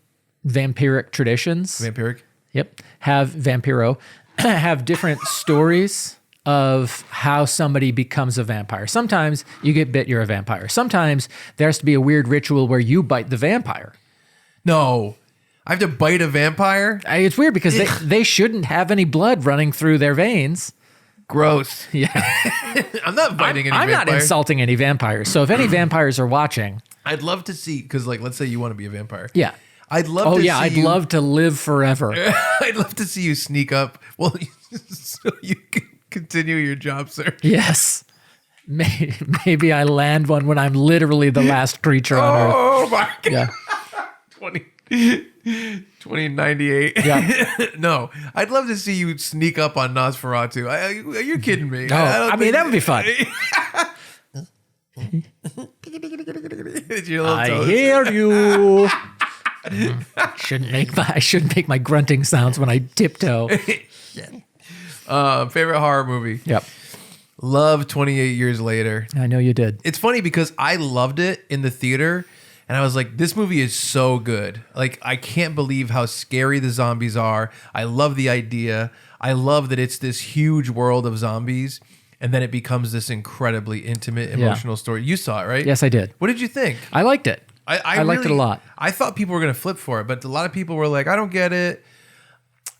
vampiric traditions. Vampiric? Yep. Have vampiro have different stories of how somebody becomes a vampire. Sometimes you get bit, you're a vampire. Sometimes there has to be a weird ritual where you bite the vampire. No. I have to bite a vampire? It's weird because they shouldn't have any blood running through their veins. Gross. Yeah. I'm not biting any I'm not vampire. insulting any vampires. So if any vampires are watching, I'd love to see, because let's say you want to be a vampire. yeah. I'd love Oh to yeah, see I'd you, love to live forever. I'd love to see you sneak up. Well, so you can continue your job search. Yes. Maybe I land one when I'm literally the last creature on Earth. Oh my God. Yeah. 2098. Yeah. No, I'd love to see you sneak up on Nosferatu. Are you kidding me? Oh, I mean, that would be fun. It's your little I toes. hear you. I shouldn't make my grunting sounds when I tiptoe. Favorite horror movie? Yep. Love 28 Years Later. I know you did. It's funny because I loved it in the theater and I was like, this movie is so good. Like, I can't believe how scary the zombies are. I love the idea. I love that it's this huge world of zombies and then it becomes this incredibly intimate, emotional story. You saw it, right? Yes, I did. What did you think? I liked it. I liked it a lot. I thought people were going to flip for it, but a lot of people were like, I don't get it.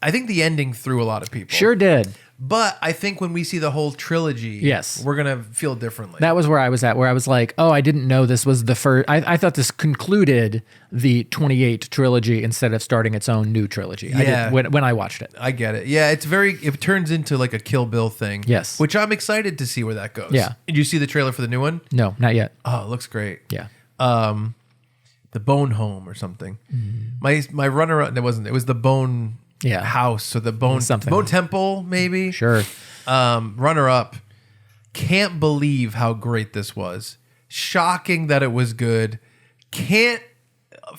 I think the ending threw a lot of people. Sure did. But I think when we see the whole trilogy, Yes. we're going to feel differently. That was where I was at, where I was like, oh, I didn't know this was the first. I thought this concluded the 28 trilogy instead of starting its own new trilogy. Yeah. I did, when I watched it. I get it. Yeah, it turns into like a Kill Bill thing. Yes. Which I'm excited to see where that goes. Yeah. Did you see the trailer for the new one? No, not yet. Oh, it looks great. Yeah. The Bone Home or something. My runner up, it was the Bone Yeah. House or the Bone Something. Bone Temple, maybe. Sure. Runner up. Can't believe how great this was. Shocking that it was good. Can't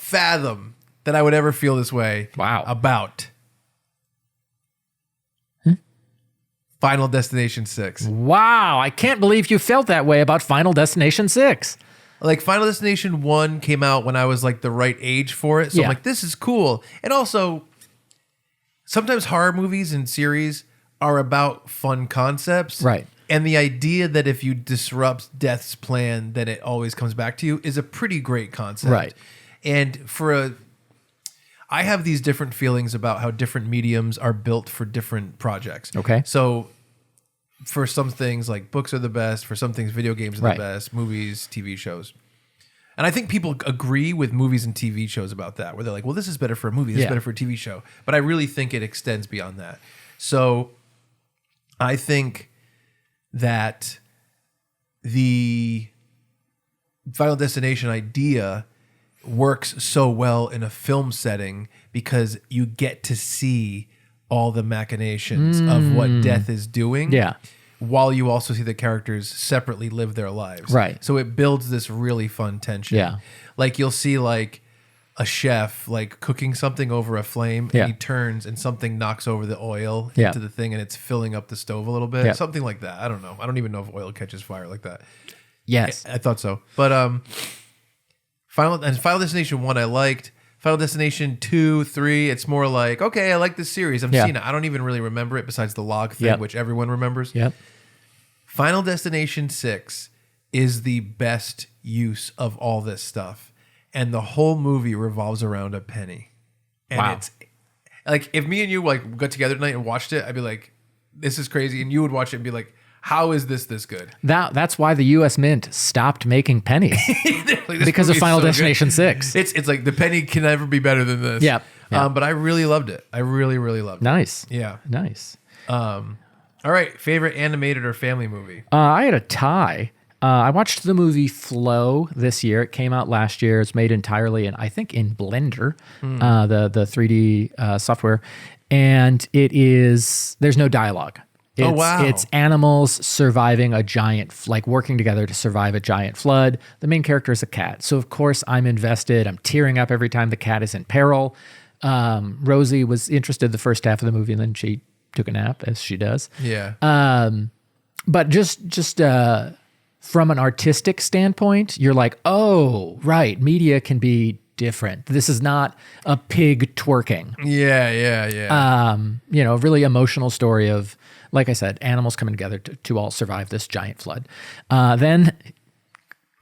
fathom that I would ever feel this way. Wow. About Final Destination 6. Wow. I can't believe you felt that way about Final Destination 6. Like Final Destination 1 came out when I was like the right age for it. So Yeah. I'm like, this is cool. And also, sometimes horror movies and series are about fun concepts. Right. And the idea that if you disrupt death's plan, then it always comes back to you is a pretty great concept. Right. And I have these different feelings about how different mediums are built for different projects. Okay. So for some things, like books are the best. For some things, video games are Right. the best. Movies, TV shows. And I think people agree with movies and TV shows about that, where they're like, well, this is better for a movie, this is better for a TV show. But I really think it extends beyond that. So I think that the Final Destination idea works so well in a film setting because you get to see all the machinations of what death is doing. Yeah. While you also see the characters separately live their lives. Right. So it builds this really fun tension. Yeah. Like you'll see like a chef like cooking something over a flame and Yeah. he turns and something knocks over the oil Yeah. into the thing and it's filling up the stove a little bit. Yeah. Something like that. I don't know. I don't even know if oil catches fire like that. Yes. I thought so. But Final Destination 1 I liked. Final Destination 2, 3, it's more like, okay, I like this series. I've seen it. I don't even really remember it besides the log thing, which everyone remembers. Yep. Final Destination 6 is the best use of all this stuff. And the whole movie revolves around a penny. And it's like, if me and you like got together tonight and watched it, I'd be like, this is crazy. And you would watch it and be like, how is this good? That's why the U.S. Mint stopped making pennies Like, because of movie is Final so Destination good. 6. It's like the penny can never be better than this. Yeah. But I really loved it. I really, really loved it. Nice. Yeah. Nice. All right. Favorite animated or family movie? I had a tie. I watched the movie Flow this year. It came out last year. It's made entirely in Blender, the 3D software, and there's no dialogue. It's animals surviving a giant, like working together to survive a giant flood. The main character is a cat. So, of course, I'm invested. I'm tearing up every time the cat is in peril. Rosie was interested the first half of the movie, and then she took a nap, as she does. Yeah. But just from an artistic standpoint, you're like, oh, right, media can be different. This is not a pig twerking. Yeah. A really emotional story of, like I said, animals coming together to all survive this giant flood. Then,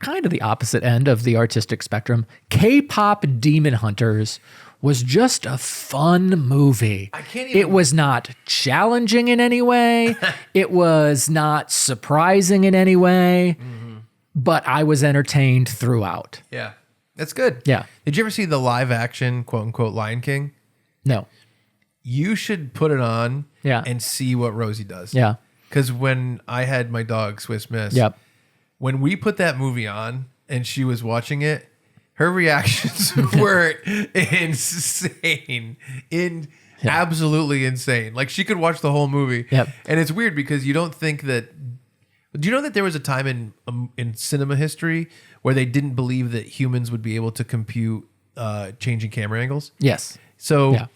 kind of the opposite end of the artistic spectrum, K-pop Demon Hunters was just a fun movie. It was not challenging in any way. It was not surprising in any way, but I was entertained throughout. Yeah. That's good. Yeah. Did you ever see the live action, quote unquote, Lion King? No. You should put it on and see what Rosie does. Yeah. Because when I had my dog, Swiss Miss, when we put that movie on and she was watching it, her reactions were insane. Absolutely insane. Like she could watch the whole movie. Yep. And it's weird because you don't think that. Do you know that there was a time in cinema history where they didn't believe that humans would be able to compute changing camera angles? Yes. So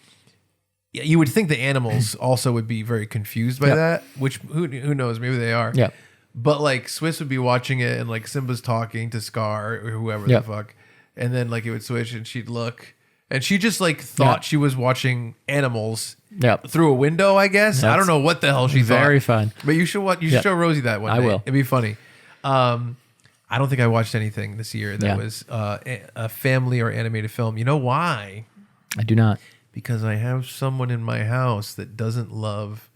you would think the animals also would be very confused by that, which who knows? Maybe they are. Yeah. But like Swiss would be watching it and like Simba's talking to Scar or whoever the fuck. And then like it would switch and she'd look and she just like thought she was watching animals through a window, I guess. I don't know what the hell she thought. Very fun. But you should watch. You should show Rosie that one. I will. It'd be funny. I don't think I watched anything this year that was a family or animated film. You know why? I do not. Because I have someone in my house that doesn't love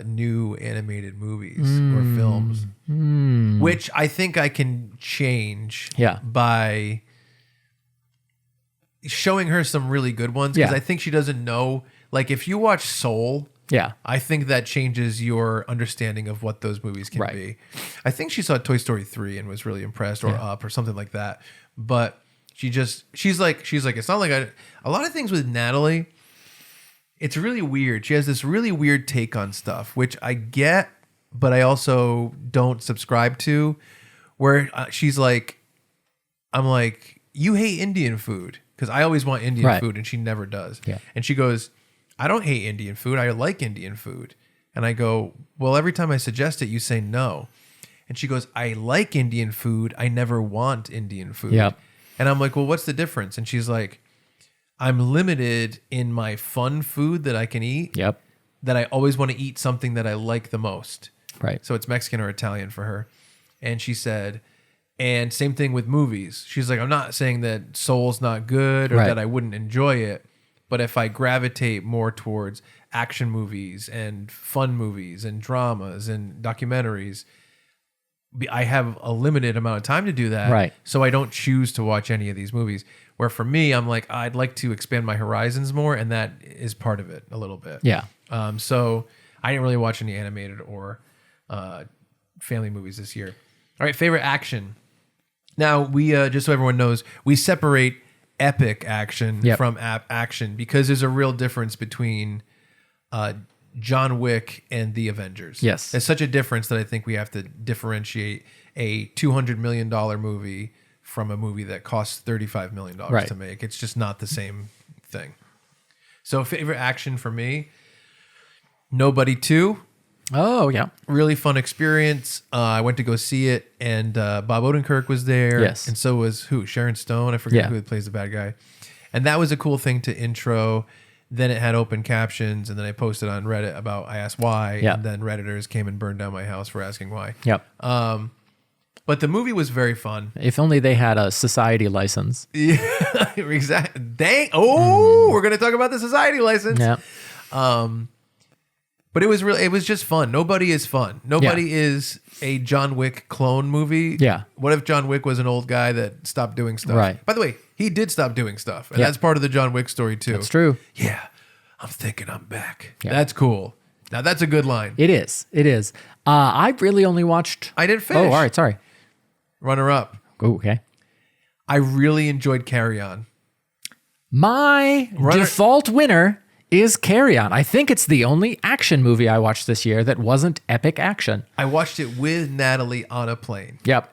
new animated movies or films, which I think I can change by showing her some really good ones. Because I think she doesn't know. Like if you watch Soul, I think that changes your understanding of what those movies can be. I think she saw Toy Story 3 and was really impressed, or Up, or something like that. But she's like, it's not like a lot of things with Natalie. It's really weird. She has this really weird take on stuff, which I get, but I also don't subscribe to. Where she's like, I'm like, you hate Indian food. Because I always want Indian food, and she never does. Yeah. And she goes, I don't hate Indian food. I like Indian food. And I go, well, every time I suggest it, you say no. And she goes, I like Indian food. I never want Indian food. Yep. And I'm like, well, what's the difference? And she's like, I'm limited in my fun food that I can eat. Yep. That I always want to eat something that I like the most. Right. So it's Mexican or Italian for her. And she said, and same thing with movies. She's like, I'm not saying that Soul's not good or that I wouldn't enjoy it. But if I gravitate more towards action movies and fun movies and dramas and documentaries, I have a limited amount of time to do that. Right. So I don't choose to watch any of these movies. Where for me, I'm like, I'd like to expand my horizons more, and that is part of it a little bit. Yeah. So I didn't really watch any animated or family movies this year. All right, favorite action. Now, we just so everyone knows, we separate epic action from action because there's a real difference between John Wick and the Avengers. Yes. There's such a difference that I think we have to differentiate a $200 million movie from a movie that costs $35 million to make. It's just not the same thing. So favorite action for me, Nobody 2. Oh, yeah. Really fun experience. I went to go see it, and Bob Odenkirk was there. Yes. And so was who? Sharon Stone. I forget who plays the bad guy. And that was a cool thing to intro. Then it had open captions, and then I posted on Reddit about, I asked why, and then Redditors came and burned down my house for asking why. Yep. But the movie was very fun. If only they had a society license. Yeah, exactly. Dang. Oh, we're going to talk about the society license. Yeah. But it was just fun. Nobody is fun. Nobody is a John Wick clone movie. Yeah. What if John Wick was an old guy that stopped doing stuff? Right. By the way, he did stop doing stuff. And that's part of the John Wick story too. That's true. Yeah. I'm thinking I'm back. Yeah. That's cool. Now that's a good line. It is. It is. I really only watched. I didn't finish. Oh, all right. Sorry. Runner up. Oh, okay. I really enjoyed Carry On. My default winner is Carry On. I think it's the only action movie I watched this year that wasn't epic action. I watched it with Natalie on a plane. Yep.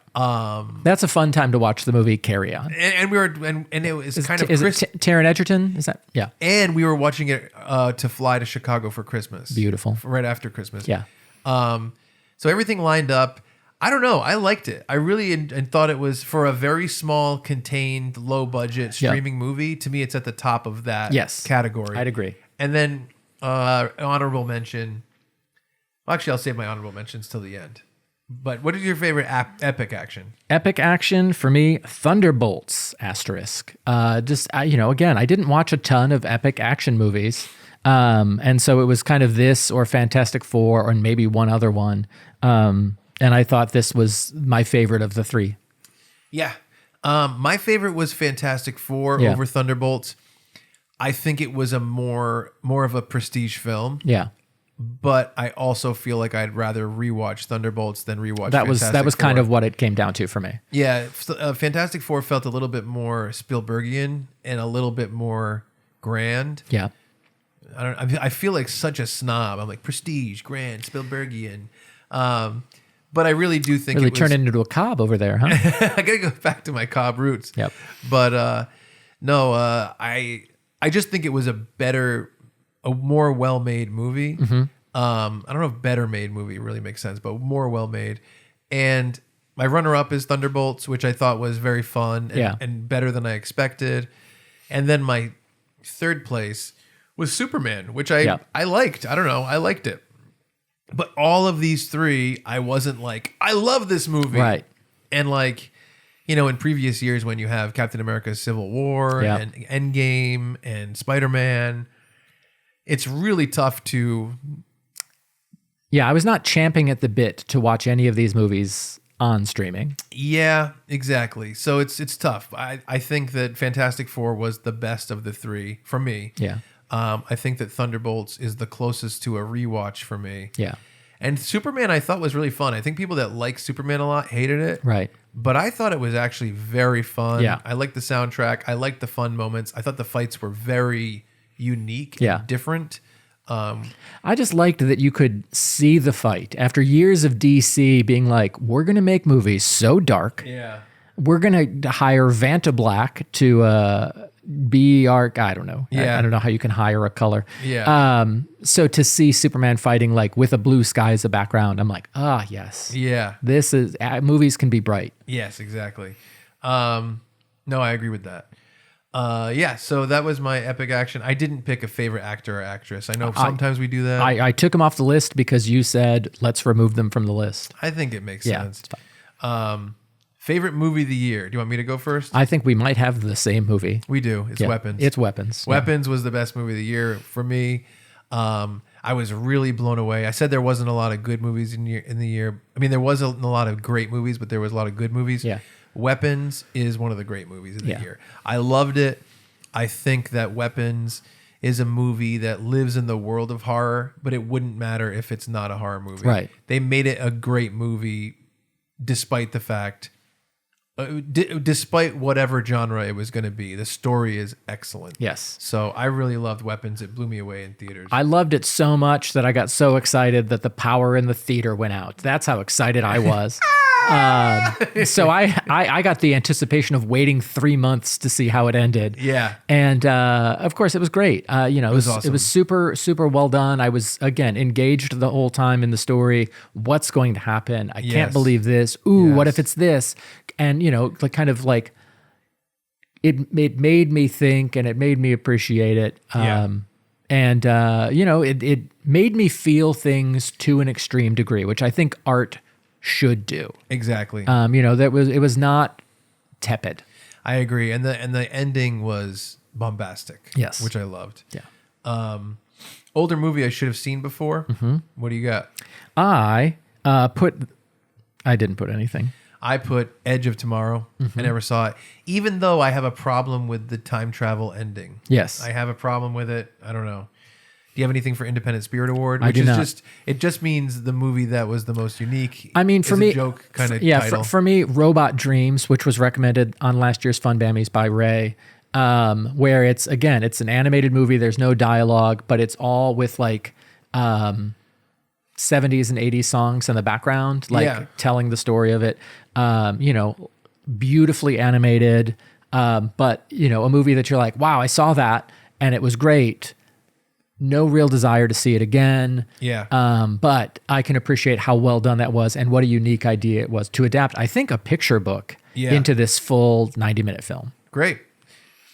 That's a fun time to watch the movie Carry On. And we were and it was Is kind of it Taron Egerton? Is that? Yeah. And we were watching it to fly to Chicago for Christmas. Beautiful. Right after Christmas. Yeah. So everything lined up. I don't know. I liked it. I really and thought it was, for a very small, contained, low budget streaming movie. To me, it's at the top of that category. I'd agree. And then honorable mention. Well, actually, I'll save my honorable mentions till the end. But what is your favorite epic action? Epic action for me, Thunderbolts, asterisk. Again, I didn't watch a ton of epic action movies. And so it was kind of this or Fantastic Four or maybe one other one. And I thought this was my favorite of the three. Yeah. My favorite was Fantastic Four over Thunderbolts. I think it was a more of a prestige film. Yeah. But I also feel like I'd rather rewatch Thunderbolts than rewatch that Fantastic was Four. kind of what it came down to for me. Yeah. Fantastic Four felt a little bit more Spielbergian and a little bit more grand. Yeah. I feel like such a snob. I'm like, prestige, grand, Spielbergian. But I really do think Really it was, turned into a Cobb over there, huh? I gotta go back to my Cobb roots. Yep. But I just think it was a more well-made movie. Mm-hmm. I don't know if better made movie really makes sense, but more well-made. And my runner-up is Thunderbolts, which I thought was very fun and better than I expected. And then my third place was Superman, which I liked. I don't know. I liked it. But all of these three, I wasn't like, I love this movie. Right. And like, in previous years when you have Captain America's Civil War and Endgame and Spider-Man, it's really tough to... Yeah, I was not champing at the bit to watch any of these movies on streaming. Yeah, exactly. So it's tough. I think that Fantastic Four was the best of the three for me. Yeah. I think that Thunderbolts is the closest to a rewatch for me. Yeah. And Superman I thought was really fun. I think people that like Superman a lot hated it. Right. But I thought it was actually very fun. Yeah. I liked the soundtrack. I liked the fun moments. I thought the fights were very unique and different. I just liked that you could see the fight after years of DC being like, we're going to make movies so dark. Yeah. We're going to hire Vanta Black to be our, I don't know. Yeah. I don't know how you can hire a color. Yeah. So to see Superman fighting like with a blue sky as a background, I'm like, yes. Yeah. This is, movies can be bright. Yes, exactly. No, I agree with that. So that was my epic action. I didn't pick a favorite actor or actress. I know sometimes we do that. I took them off the list because you said, let's remove them from the list. I think it makes Yeah, sense. it's fine. Favorite movie of the year. Do you want me to go first? I think we might have the same movie. We do. It's Yeah, Weapons. It's Weapons. Yeah. Weapons was the best movie of the year for me. I was really blown away. I said there wasn't a lot of good movies in the year. I mean, there wasn't a lot of great movies, but there was a lot of good movies. Yeah. Weapons is one of the great movies of the Yeah. year. I loved it. I think that Weapons is a movie that lives in the world of horror, but it wouldn't matter if it's not a horror movie. Right. They made it a great movie despite the fact, despite whatever genre it was going to be. The story is excellent. Yes. So I really loved Weapons. It blew me away in theaters. I loved it so much that I got so excited that the power in the theater went out. That's how excited I was. So I got the anticipation of waiting 3 months to see how it ended. Yeah. And of course, it was great. It was awesome. It was super, super well done. I was, again, engaged the whole time in the story. What's going to happen? I can't Yes. believe this. Ooh, Yes. what if it's this? And, like kind of like it made me think and it made me appreciate it. Yeah. And, it made me feel things to an extreme degree, which I think art should do. Exactly. It was not tepid. I agree. And the ending was bombastic. Yes. Which I loved. Yeah. Older movie I should have seen before. Mm-hmm. What do you got? I didn't put anything. I put Edge of Tomorrow. I never saw it. Even though I have a problem with the time travel ending. Yes. I have a problem with it. I don't know. Do you have anything for Independent Spirit Award? I do not. It just means the movie that was the most unique. I mean, for is me, a joke kind of yeah, title. for me, Robot Dreams, which was recommended on last year's Funbammies by Ray, where it's an animated movie. There's no dialogue, but it's all with like 70s and 80s songs in the background, like telling the story of it. Beautifully animated, but a movie that you're like, wow, I saw that and it was great. No real desire to see it again. Yeah. But I can appreciate how well done that was and what a unique idea it was to adapt, I think, a picture book into this full 90-minute film. Great.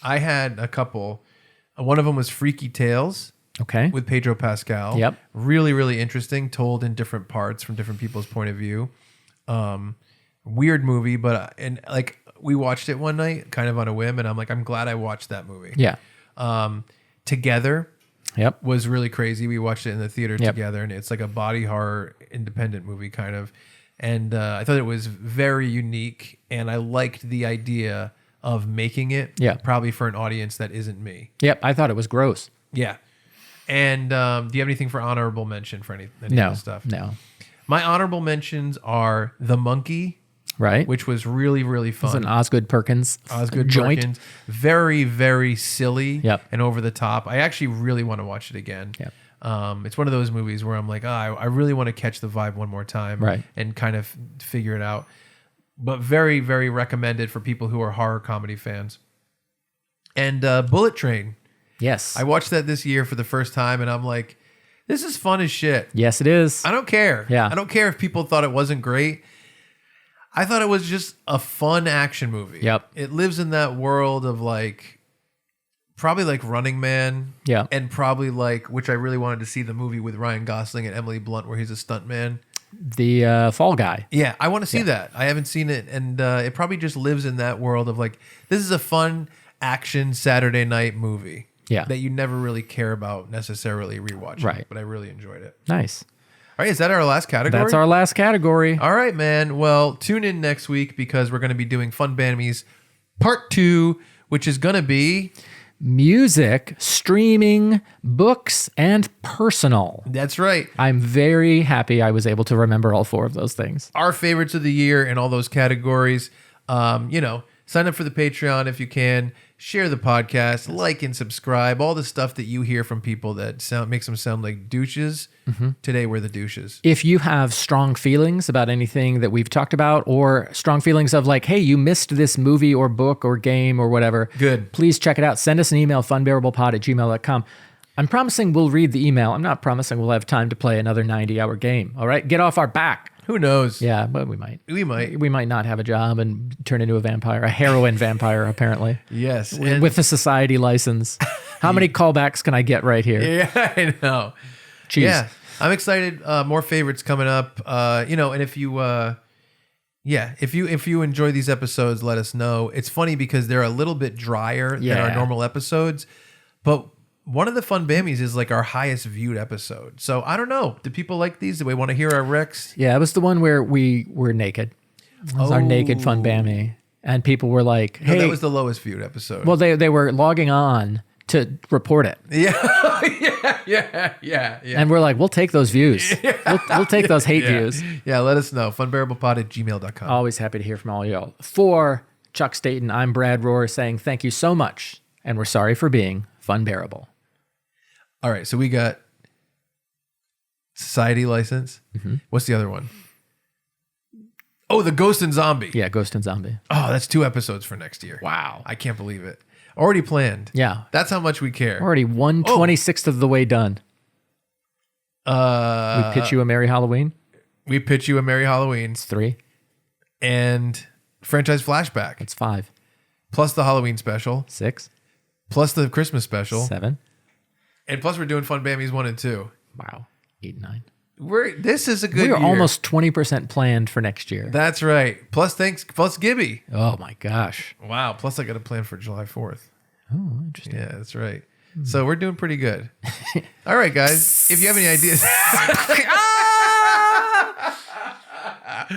I had a couple. One of them was Freaky Tales. Okay. With Pedro Pascal. Yep. Really, really interesting, told in different parts from different people's point of view. Weird movie, but we watched it one night kind of on a whim, and I'm like, I'm glad I watched that movie. Yeah. Together. Yep. Was really crazy. We watched it in the theater together, and it's like a body horror independent movie kind of. And I thought it was very unique, and I liked the idea of making it probably for an audience that isn't me. Yep. I thought it was gross. Yeah. And do you have anything for honorable mention for any of this stuff? No. My honorable mentions are The Monkey, Right. which was really, really fun. It's an Osgood Perkins Osgood joint. Perkins. Very, very silly Yep. and over the top. I actually really want to watch it again. Yep. It's one of those movies where I'm like, I really want to catch the vibe one more time Right. and kind of figure it out. But very, very recommended for people who are horror comedy fans. And Bullet Train. Yes. I watched that this year for the first time, and I'm like, this is fun as shit. Yes, it is. I don't care. Yeah. I don't care if people thought it wasn't great. I thought it was just a fun action movie. Yep. It lives in that world of probably like Running Man. Yeah. And probably which I really wanted to see the movie with Ryan Gosling and Emily Blunt where he's a stuntman. The Fall Guy. Yeah, I want to see that. I haven't seen it. And it probably just lives in that world of this is a fun action Saturday night movie. Yeah. That you never really care about necessarily rewatching. Right. But I really enjoyed it. Nice. All right, is that our last category? That's our last category. All right, man. Well, tune in next week because we're going to be doing Funbammies Part 2, which is going to be... Music, streaming, books, and personal. That's right. I'm very happy I was able to remember all 4 of those things. Our favorites of the year in all those categories. Sign up for the Patreon if you can. Share the podcast, like and subscribe. All the stuff that you hear from people that makes them sound like douches. Mm-hmm. Today we're the douches. If you have strong feelings about anything that we've talked about, or strong feelings of hey, you missed this movie or book or game or whatever, good. Please check it out. Send us an email, funbearables@gmail.com. I'm promising we'll read the email. I'm not promising we'll have time to play another 90-hour game. All right? Get off our back. Who knows? Yeah, but we might. We might. We might not have a job and turn into a vampire, a heroin vampire, apparently. Yes. With a society license. How many callbacks can I get right here? Yeah, I know. Jeez. Yeah. I'm excited. More favorites coming up. And if you if you enjoy these episodes, let us know. It's funny because they're a little bit drier than our normal episodes, but one of the Funbammies is like our highest viewed episode. So I don't know. Do people like these? Do we want to hear our Ricks? Yeah, it was the one where we were naked. It was our naked Funbammy. And people were like, hey. No, that was the lowest viewed episode. Well, they were logging on to report it. Yeah. And we're like, we'll take those views. We'll take those hate views. Yeah, let us know. Funbearablepod@gmail.com. Always happy to hear from all y'all. For Chuck Staten, I'm Brad Rohr saying thank you so much. And we're sorry for being Funbearable. All right, so we got Society License. What's the other one? Oh, the Ghost and Zombie. Yeah, Ghost and Zombie. Oh, that's 2 episodes for next year. Wow. I can't believe it. Already planned. Yeah. That's how much we care. Already 1/26th of the way done. We pitch you a Merry Halloween. We pitch you a Merry Halloween. It's 3. And franchise flashback. It's 5. Plus the Halloween special. 6. Plus the Christmas special. 7. And plus we're doing Funbammies 1 and 2. Wow. 8 and 9. This is a good We're year. almost 20% planned for next year. That's right. Plus Gibby. Oh my gosh. Wow. Plus I got a plan for July 4th. Oh, interesting. Yeah, that's right. So we're doing pretty good. All right, guys. If you have any ideas.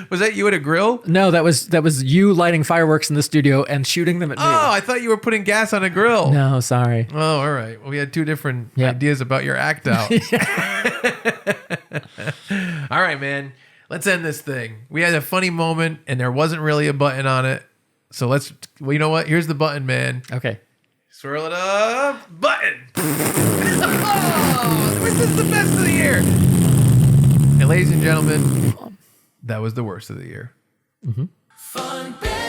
Was that you at a grill? No, that was you lighting fireworks in the studio and shooting them at me. Oh, I thought you were putting gas on a grill. No, sorry. Oh, all right. Well, we had 2 different Yeah. ideas about your act out. All right, man. Let's end this thing. We had a funny moment and there wasn't really a button on it. So well, you know what? Here's the button, man. Okay. Swirl it up. Button. Oh, this is the best of the year. And ladies and gentlemen, that was the worst of the year. Funbearable.